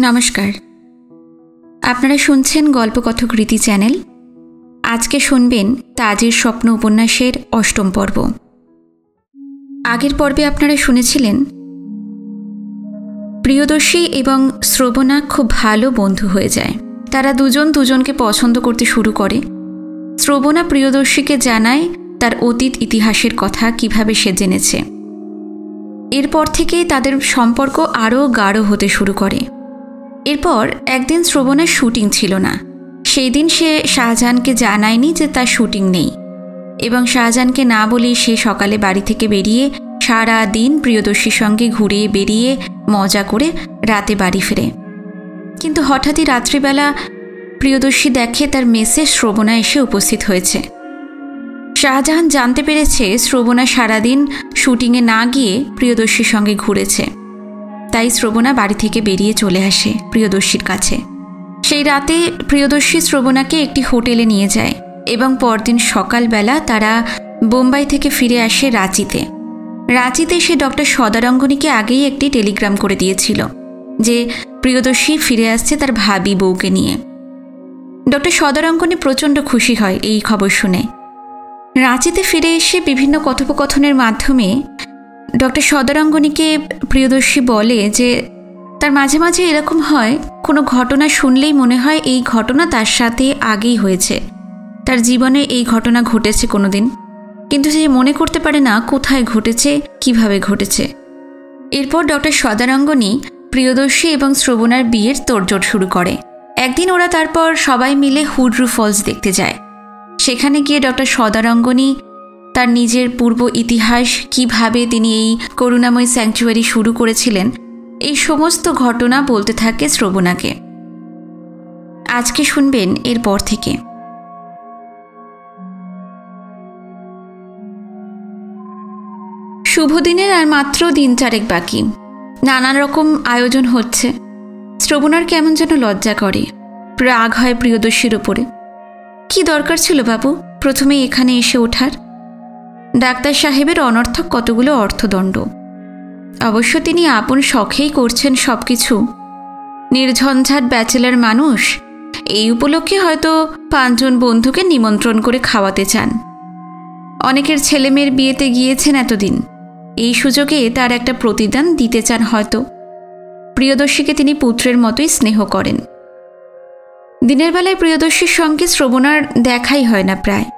নমস্কার, আপনারা শুনছেন গল্পকথক রীতি চ্যানেল। আজকে শুনবেন তাজের স্বপ্ন উপন্যাসের ৮ম পর্ব। আগের পর্বে আপনারা শুনেছিলেন প্রিয়দর্শী এবং শ্রবণা খুব ভালো বন্ধু হয়ে যায়। তারা দুজন দুজনকে পছন্দ করতে শুরু করে। শ্রবণা প্রিয়দর্শীকে জানায় তার অতীত ইতিহাসের কথা, কিভাবে সে জেনেছে। এরপর থেকে তাদের সম্পর্ক আরও গাঢ় হতে শুরু করে। এরপর একদিন শ্রবণার শুটিং ছিল না। সেই দিন সে শাহজাহানকে জানায়নি যে তার শুটিং নেই, এবং শাহজাহানকে না বলেই সে সকালে বাড়ি থেকে বেরিয়ে সারা দিন প্রিয়দর্শীর সঙ্গে ঘুরে বেরিয়ে মজা করে রাতে বাড়ি ফেরে। কিন্তু হঠাৎই রাত্রিবেলা প্রিয়দর্শী দেখে তার মেসে শ্রবণা এসে উপস্থিত হয়েছে। শাহজাহান জানতে পেরেছে শ্রবণা সারাদিন শুটিংয়ে না গিয়ে প্রিয়দর্শীর সঙ্গে ঘুরেছে। তাই শ্রবণা বাড়ি থেকে বেরিয়ে চলে আসে প্রিয়দর্শীর কাছে। সেই রাতে প্রিয়দর্শী শ্রবণাকে একটি হোটেলে নিয়ে যায় এবং পরদিন সকালবেলা তারা বোম্বাই থেকে ফিরে আসে রাঁচিতে। রাঁচিতে সে ডক্টর সদারঙ্গনীকে আগেই একটি টেলিগ্রাম করে দিয়েছিল যে প্রিয়দর্শী ফিরে আসছে তার ভাবি বউকে নিয়ে। ডক্টর সদারঙ্গনী প্রচণ্ড খুশি হয় এই খবর শুনে। রাঁচিতে ফিরে এসে বিভিন্ন কথোপকথনের মাধ্যমে ডক্টর সদারঙ্গনীকে প্রিয়দর্শী বলে যে তার মাঝে মাঝে এরকম হয়, কোনো ঘটনা শুনলেই মনে হয় এই ঘটনা তার সাথে আগেই হয়েছে, তার জীবনে এই ঘটনা ঘটেছে কোনো দিন, কিন্তু সে মনে করতে পারে না কোথায় ঘটেছে, কিভাবে ঘটেছে। এরপর ডক্টর সদারঙ্গনী প্রিয়দর্শী এবং শ্রবণার বিয়ের তোড়জোড় শুরু করে। একদিন ওরা তারপর সবাই মিলে হুড্রু ফলস দেখতে যায়। সেখানে গিয়ে ডক্টর সদারঙ্গনী তার নিজের পূর্ব ইতিহাস, কিভাবে তিনি এই করুণাময় স্যাংচুয়ারি শুরু করেছিলেন, এই সমস্ত ঘটনা বলতে থাকে শ্রবণাকে। আজকে শুনবেন এরপর থেকে। শুভদিনের আর মাত্র দিন চারেক বাকি। নানান রকম আয়োজন হচ্ছে। শ্রবণার কেমন যেন লজ্জা করে, রাগ হয় প্রিয়দর্শীর ওপরে। কি দরকার ছিল বাবু প্রথমে এখানে এসে ওঠার? ডাক্তার সাহেবের অনর্থক কতগুলো অর্থদণ্ড। অবশ্য তিনি আপন শখেই করছেন সব কিছু। নির্ঝঞ্ঝাট ব্যাচেলার মানুষ, এই উপলক্ষে হয়তো 5 জন বন্ধুকে নিমন্ত্রণ করে খাওয়াতে চান। অনেকের ছেলেমেয়ের বিয়েতে গিয়েছেন এতদিন, এই সুযোগে তার একটা প্রতিদান দিতে চান হয়তো। প্রিয়দর্শীকে তিনি পুত্রের মতোই স্নেহ করেন। দিনের বেলায় প্রিয়দর্শীর সঙ্গে শ্রবণার দেখাই হয় না প্রায়।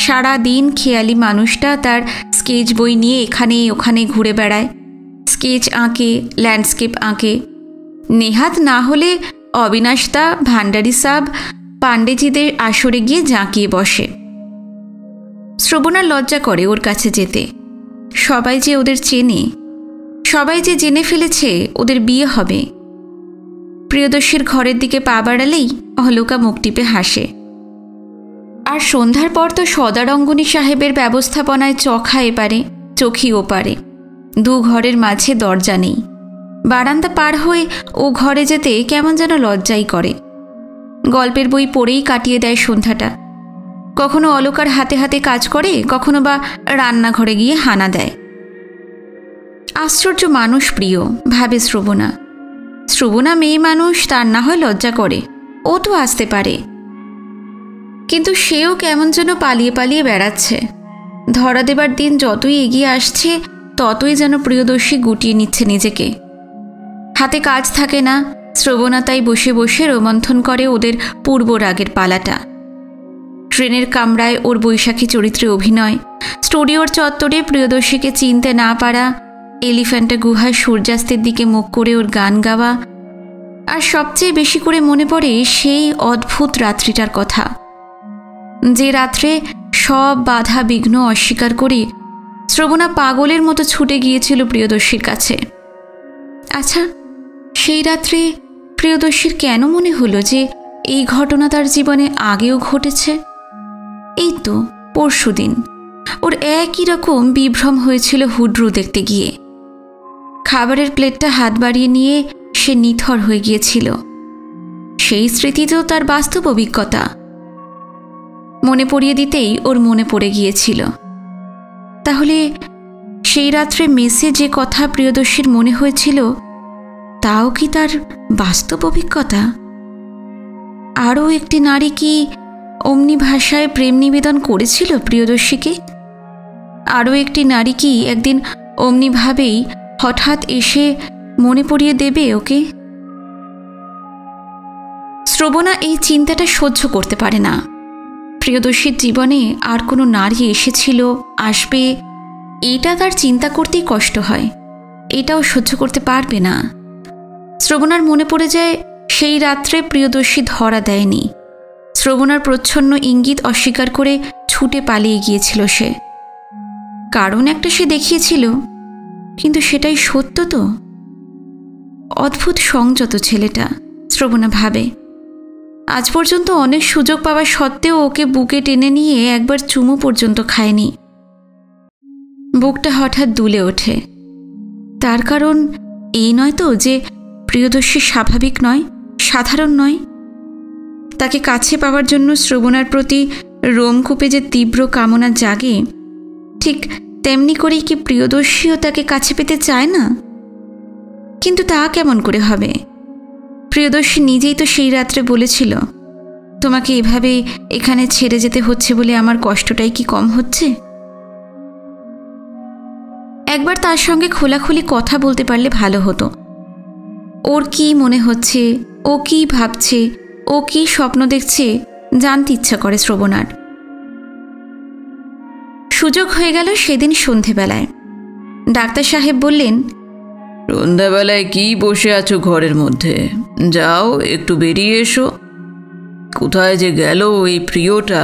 সারা দিন খেয়ালি মানুষটা তার স্কেচ বই নিয়ে এখানে ওখানে ঘুরে বেড়ায়, স্কেচ আঁকে, ল্যান্ডস্কেপ আঁকে। নেহাত না হলে অবিনাশদা, ভান্ডারী সাব, পাণ্ডেজিদের আসরে গিয়ে জাঁকিয়ে বসে। শ্রবণার লজ্জা করে ওর কাছে যেতে। সবাই যে ওদের চেনে, সবাই যে জেনে ফেলেছে ওদের বিয়ে হবে। প্রিয়দর্শীর ঘরের দিকে পা বাড়ালেই অহলোকা মুখ টিপে হাসে। আর সন্ধ্যার পর তো সদারঙ্গনী সাহেবের ব্যবস্থাপনায় চখা এপারে চোখি ওপারে, 2 ঘরের মাঝে দরজা নেই। বারান্দা পার হয়ে ও ঘরে যেতে কেমন যেন লজ্জাই করে। গল্পের বই পড়েই কাটিয়ে দেয় সন্ধ্যাটা। কখনো অলোকার হাতে হাতে কাজ করে, কখনো বা রান্নাঘরে গিয়ে হানা দেয়। আশ্চর্য মানুষ প্রিয়, ভাবে শ্রবণা। শ্রবণা মেয়ে মানুষ, তার না হয় লজ্জা করে, ও তো আসতে পারে। কিন্তু সেও কেমন যেন পালিয়ে পালিয়ে বেড়াচ্ছে। ধরা দেবার দিন যতই এগিয়ে আসছে ততই যেন প্রিয়দর্শী গুটিয়ে নিচ্ছে নিজেকে। হাতে কাজ থাকে না, শ্রবণা তাই বসে বসে রোমন্থন করে ওদের পূর্ব রাগের পালাটা। ট্রেনের কামরায় ওর বৈশাখী চরিত্রে অভিনয়, স্টুডিওর চত্বরে প্রিয়দর্শীকে চিনতে না পারা, এলিফ্যান্টা গুহায় সূর্যাস্তের দিকে মুখ করে ওর গান গাওয়া। আর সবচেয়ে বেশি করে মনে পড়ে সেই অদ্ভুত রাত্রিটার কথা, যে রাত্রে সব বাধা বিঘ্ন অস্বীকার করে শ্রবণা পাগলের মতো ছুটে গিয়েছিল প্রিয়দর্শীর কাছে। আচ্ছা, সেই রাত্রে প্রিয়দর্শীর কেন মনে হলো যে এই ঘটনা তার জীবনে আগেও ঘটেছে? এই তো পরশুদিন ওর একই রকম বিভ্রম হয়েছিল হুড্রু দেখতে গিয়ে। খাবারের প্লেটটা হাত বাড়িয়ে নিয়ে সে নিথর হয়ে গিয়েছিল। সেই স্মৃতি তো তার বাস্তব অভিজ্ঞতা। মনে পড়িয়ে দিতেই ওর মনে পড়ে গিয়েছিল। তাহলে সেই রাত্রে মেসে যে কথা প্রিয়দর্শীর মনে হয়েছিল তাও কি তার বাস্তব অভিজ্ঞতা? আরও একটি নারী কি অমনি ভাষায় প্রেম নিবেদন করেছিল প্রিয়দর্শীকে? আরও একটি নারী কি একদিন অমনিভাবেই হঠাৎ এসে মনে পড়িয়ে দেবে ওকে? শ্রবণা এই চিন্তাটা সহ্য করতে পারে না। প্রিয়দর্শীর জীবনে আর কোনো নারী এসেছিল, আসবে, এটা তার চিন্তা করতেই কষ্ট হয়। এটাও সহ্য করতে পারবে না। শ্রবণার মনে পড়ে যায় সেই রাত্রে প্রিয়দর্শী ধরা দেয়নি। শ্রবণার প্রচ্ছন্ন ইঙ্গিত অস্বীকার করে ছুটে পালিয়ে গিয়েছিল সে। কারণ একটা সে দেখিয়েছিল, কিন্তু সেটাই সত্য তো? অদ্ভুত সংযত ছেলেটা, শ্রবণা ভাবে। আজ পর্যন্ত অনেক সুযোগ পাওয়া সত্ত্বেও ওকে বুকে টেনে নিয়ে একবার চুমু পর্যন্ত খায়নি। বুকটা হঠাৎ দুলে ওঠে। তার কারণ এই নয় তো যে প্রিয়দর্শী স্বাভাবিক নয়, সাধারণ নয়? তাকে কাছে পাওয়ার জন্য শ্রবণার প্রতি রোমকূপে যে তীব্র কামনা জাগে, ঠিক তেমনি করেই কি প্রিয়দর্শীও তাকে কাছে পেতে চায় না? কিন্তু তা কেমন করে হবে? প্রিয়দর্শী নিজেই তো সেই রাত্রে বলেছিল, তোমাকে এভাবে এখানে ছেড়ে যেতে হচ্ছে বলে আমার কষ্টটাই কি কম হচ্ছে? একবার তার সঙ্গে খোলাখুলি কথা বলতে পারলে ভালো হতো। ওর কি মনে হচ্ছে, ও কি ভাবছে, ও কি স্বপ্ন দেখছে জানতে ইচ্ছা করে শ্রবণার। সুযোগ হয়ে গেল সেদিন সন্ধেবেলায়। ডাক্তার সাহেব বললেন, সন্ধ্যাবেলায় কি বসে আছো ঘরের মধ্যে? যাও একটু বেরিয়ে এসো। কোথায় যে গেল এই প্রিয়টা,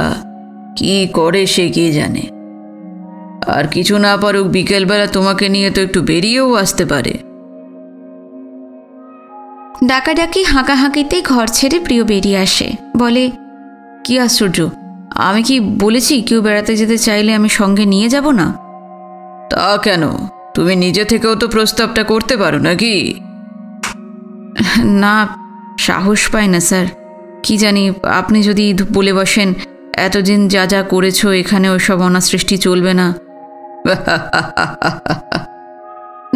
কি করে সে কে জানে। আর কিছু না পারুক, বিকেলবেলা তোমাকে নিয়ে তো একটু বেরিয়েও আসতে পারে। ডাকাডাকি হাঁকাহাঁকিতে ঘর ছেড়ে প্রিয় বেরিয়ে আসে। বলে, কি আশ্চর্য, আমি কি বলেছি কেউ বেড়াতে যেতে চাইলে আমি সঙ্গে নিয়ে যাব না? তা কেন, তুমি নিজে থেকেও তো প্রস্তাবটা করতে পারো নাকি? না, সাহস পাই না স্যার। কি জানি, আপনি যদি বলে বসেন এতদিন যা যা করেছো এখানে ওইসব অনাসৃষ্টি চলবে না।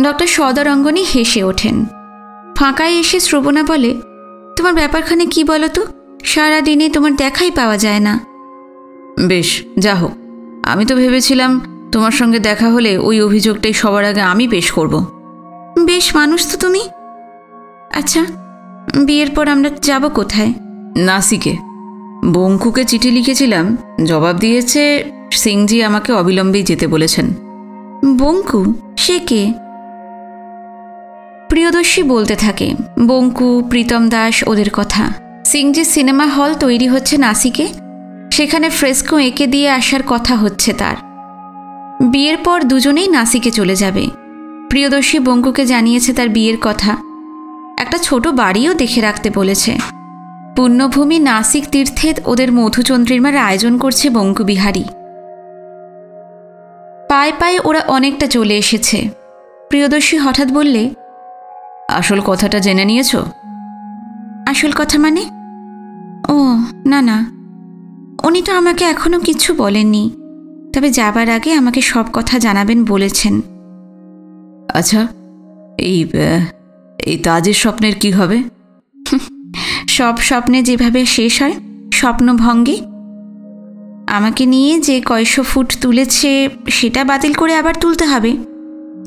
ডক্টর সদারঙ্গনী হেসে ওঠেন। ফাঁকায় এসে শ্রবণা বলে, তোমার ব্যাপারখানে কি বলো তো? সারাদিনে তোমার দেখাই পাওয়া যায় না। বেশ, যা হোক, আমি তো ভেবেছিলাম তোমার সঙ্গে দেখা হলে ওই অভিযোগটাই সবার আগে আমি পেশ করব। বেশ মানুষ তো তুমি। আচ্ছা, বিয়ের পর আমরা যাব কোথায়? নাসিকে। বঙ্কুকে চিঠি লিখেছিলাম, জবাব দিয়েছে সিংজি আমাকে অবিলম্বেই যেতে বলেছেন। বঙ্কু? সে কে? প্রিয়দর্শী বলতে থাকে বঙ্কু, প্রীতম দাস, ওদের কথা। সিংজি সিনেমা হল তৈরি হচ্ছে নাসিকে, সেখানে ফ্রেস্কো এঁকে দিয়ে আসার কথা হচ্ছে তার। বিয়ের পর দুজনেই নাসিকে চলে যাবে। প্রিয়দর্শী বঙ্কুকে জানিয়েছে তার বিয়ের কথা। একটা ছোট বাড়িও দেখে রাখতে বলেছে। পুণ্যভূমি নাসিক তীর্থে ওদের মধুচন্দ্রিমার আয়োজন করছে বঙ্কু বিহারী। পায়ে পায়ে ওরা অনেকটা চলে এসেছে। প্রিয়দর্শী হঠাৎ বললে, আসল কথাটা জেনে নিয়েছ? আসল কথা মানে? ও না না, উনি তো আমাকে এখনো কিছু বলেননি, তবে যাবার আগে আমাকে সব কথা জানাবেন বলেছেন। আচ্ছা, এই তাজের স্বপ্নের কি হবে? সব স্বপ্নে যেভাবে শেষ হয়, স্বপ্নভঙ্গে। আমাকে নিয়ে যে কয়শো ফুট তুলেছে সেটা বাতিল করে আবার তুলতে হবে।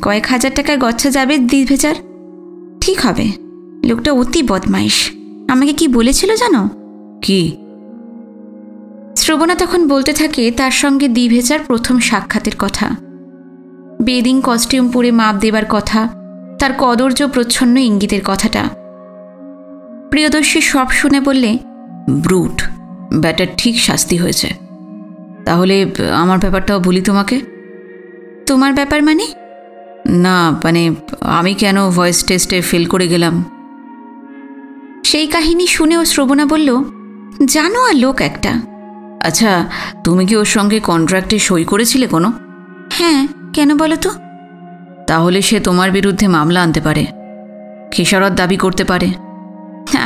কয়েক হাজার টাকায় গচ্ছা যাবে দ্বিভেজার। ঠিক হবে। লোকটা অতি বদমাইশ। আমাকে কি বলেছিল জানো? কি? শ্রবণা তখন বলতে থাকে তার সঙ্গে দ্বিভেজার প্রথম সাক্ষাতের কথা, বেদিং কস্টিউম পরে মাপ দেবার কথা, তার কদর্য প্রচ্ছন্ন ইঙ্গিতের কথাটা। প্রিয়দর্শী সব শুনে বললে, ব্রুট, ব্যাটার ঠিক শাস্তি হয়েছে। তাহলে আমার ব্যাপারটাও বলি তোমাকে। তোমার ব্যাপার মানে? না মানে, আমি কেন ভয়েস টেস্টে ফেল করে গেলাম। সেই কাহিনী শুনেও শ্রবণা বলল, জানো আর লোক একটা। আচ্ছা, তুমি কি ওর সঙ্গে কন্ট্রাক্টে সই করেছিলে কোনো? হ্যাঁ, কেন বলো তো? তাহলে সে তোমার বিরুদ্ধে মামলা আনতে পারে, খেসারত দাবি করতে পারে।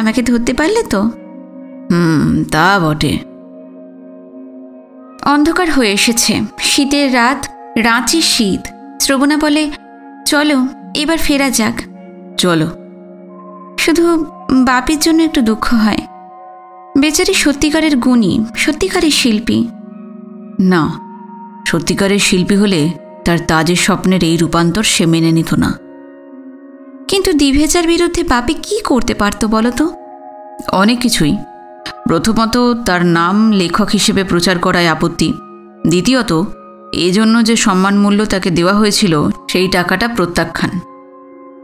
আমাকে ধরতে পারলে তো? তা বটে। অন্ধকার হয়ে এসেছে, শীতের রাত, রাঁচির শীত। শ্রবণা বলে, চলো এবার ফেরা যাক। চলো। শুধু বাপির জন্য একটু দুঃখ হয়। বেচারি সত্যিকারের গুণী, সত্যিকারের শিল্পী। না, সত্যিকারের শিল্পী হলে তার তাজের স্বপ্নের এই রূপান্তর সে মেনে নিত না। কিন্তু দিভেজার বিরুদ্ধে বাপি কি করতে পারত বলো তো? অনেক কিছুই। প্রথমত, তার নাম লেখক হিসেবে প্রচার করায় আপত্তি। দ্বিতীয়ত, এজন্য যে সম্মানমূল্য তাকে দেওয়া হয়েছিল সেই টাকাটা প্রত্যাখ্যান।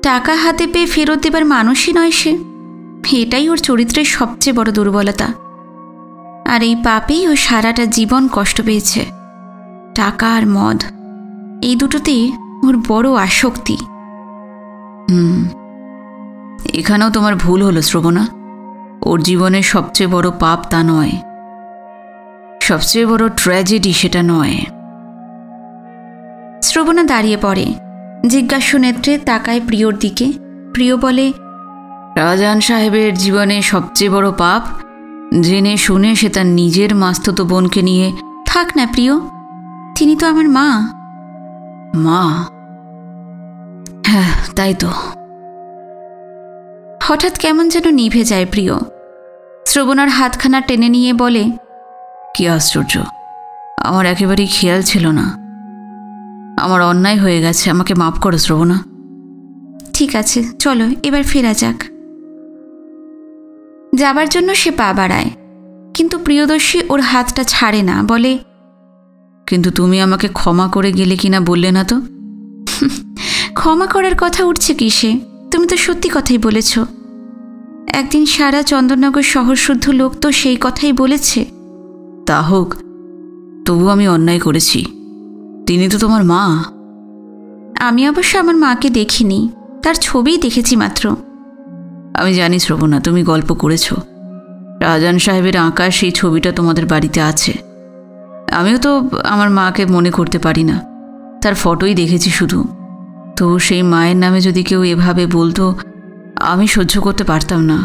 টাকা হাতে পেয়ে ফেরত দেবার মানুষই নয় সে। এটাই ওর চরিত্রের সবচেয়ে বড় দুর্বলতা। আর এই পাপেই ও সারাটা জীবন কষ্ট পেয়েছে। টাকা আর মদ, এই দুটোতেই ওর বড় আসক্তি। এখানেও তোমার ভুল হলো শ্রবণা। ওর জীবনের সবচেয়ে বড় পাপ তা নয়, সবচেয়ে বড় ট্র্যাজেডি সেটা নয়। শ্রবণা দাঁড়িয়ে পড়ে, জিজ্ঞাসু নেত্রে তাকায় প্রিয়র দিকে। প্রিয় বলে, শাহজাহান সাহেবের জীবনে সবচেয়ে বড় পাপ জেনে শুনে সে তার নিজের মাস্তুতো বোনকে নিয়ে। থাক না প্রিয়, তিনি তো আমার মা। মা? হ্যাঁ, তাই তো। হঠাৎ কেমন যেন নিভে যায় প্রিয়। শ্রবণার হাতখানা টেনে নিয়ে বলে, কি আশ্চর্য, আমার একেবারেই খেয়াল ছিল না। আমার অন্যায় হয়ে গেছে, আমাকে মাফ করো শ্রবণা। ঠিক আছে, চলো এবার ফেরা যাক। যাবার জন্য সে পা বাড়ায়, কিন্তু প্রিয়দর্শী ওর হাতটা ছাড়ে না। বলে, কিন্তু তুমি আমাকে ক্ষমা করে গেলে কিনা বললে না তো? ক্ষমা করার কথা উঠছে কিসে? তুমি তো সত্যি কথাই বলেছ। একদিন সারা চন্দননগর শহরশুদ্ধ লোক তো সেই কথাই বলেছে। তা হোক, তবু আমি অন্যায় করেছি। তিনি তো তোমার মা। আমি অবশ্য আমার মাকে দেখিনি, তার ছবিই দেখেছি মাত্র। আমি জানি শ্রবণা, তুমি গল্প করেছ। শাহজাহান সাহেবের আঁকা সেই ছবিটা তোমাদের বাড়িতে আছে। আমিও তো আমার মাকে মনে করতে পারি না, তার ফটোই দেখেছি শুধু। তো সেই মায়ের নামে যদি কেউ এভাবে বলতো, আমি সহ্য করতে পারতাম না।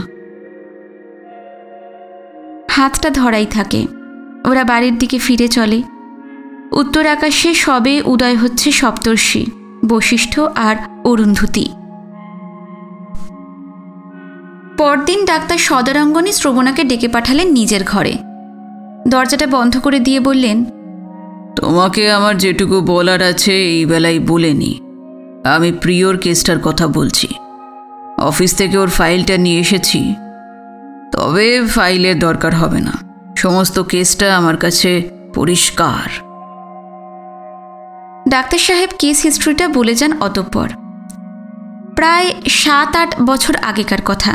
হাতটা ধরাই থাকে। ওরা বাড়ির দিকে ফিরে চলে। উত্তর আকাশে সবে উদয় হচ্ছে সপ্তর্ষি, বশিষ্ঠ আর অরুন্ধতী। পরদিন ডাক্তার সদরাঙ্গনী শ্রবণাকে ডেকে পাঠালেন নিজের ঘরে। দরজাটা বন্ধ করে দিয়ে বললেন, তোমাকে আমার যেটুকু বলার আছে এই বেলায় বলে নি। আমি প্রিয়র কেসটার কথা বলছি। অফিস থেকে ওর ফাইলটা নিয়ে এসেছি, তবে ফাইলের দরকার হবে না। সমস্ত কেসটা আমার কাছে পরিষ্কার। ডাক্তার সাহেব কেস হিস্ট্রিটা বলে যান। অতঃপর প্রায় 7-8 বছর আগেকার কথা।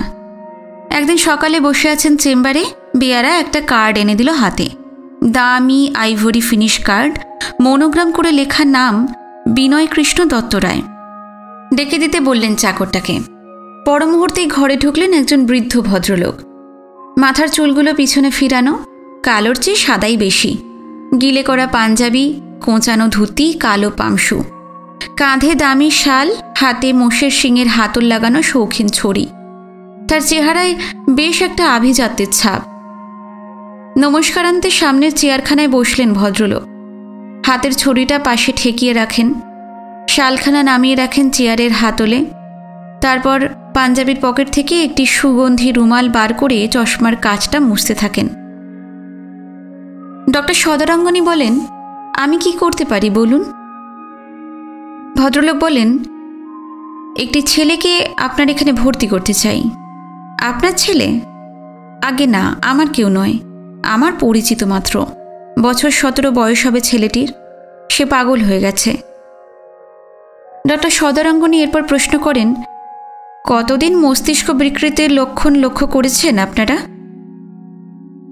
একদিন সকালে বসে আছেন চেম্বারে, বেয়ারা একটা কার্ড এনে দিল হাতে। দামি আইভরি ফিনিশ কার্ড, মনোগ্রাম করে লেখা নাম বিনয় কৃষ্ণ দত্ত রায়। ডেকে দিতে বললেন চাকরটাকে। পর মুহূর্তেই ঘরে ঢুকলেন একজন বৃদ্ধ ভদ্রলোক। মাথার চুলগুলো পিছনে ফিরানো, কালোর চেয়ে সাদাই বেশি। গিলে করা পাঞ্জাবি, কোঁচানো ধুতি, কালো পামশু, কাঁধে দামি শাল, হাতে মোষের শিঙের হাতল লাগানো শৌখিন ছড়ি। তার চেহারায় বেশ একটা আভিজাত্যের ছাপ। নমস্কারান্তে সামনের চেয়ারখানায় বসলেন ভদ্রলোক। হাতের ছড়িটা পাশে ঠেকিয়ে রাখেন, শালখানা নামিয়ে রাখেন চেয়ারের হাতলে। তারপর পাঞ্জাবির পকেট থেকে একটি সুগন্ধি রুমাল বার করে চশমার কাচটা মুছতে থাকেন। ডক্টর সদরাঙ্গনী বলেন, আমি কি করতে পারি বলুন? ভদ্রলোক বলেন, একটি ছেলেকে আপনার এখানে ভর্তি করতে চাই। আপনার ছেলে? আগে না, আমার কেউ নয়, আমার পরিচিত মাত্র। বছর 17 বয়স হবে ছেলেটির। সে পাগল হয়ে গেছে। ডক্টর সদরাঙ্গনী এরপর প্রশ্ন করেন, কতদিন মস্তিষ্ক বিকৃতির লক্ষণ লক্ষ্য করেছেন আপনারা?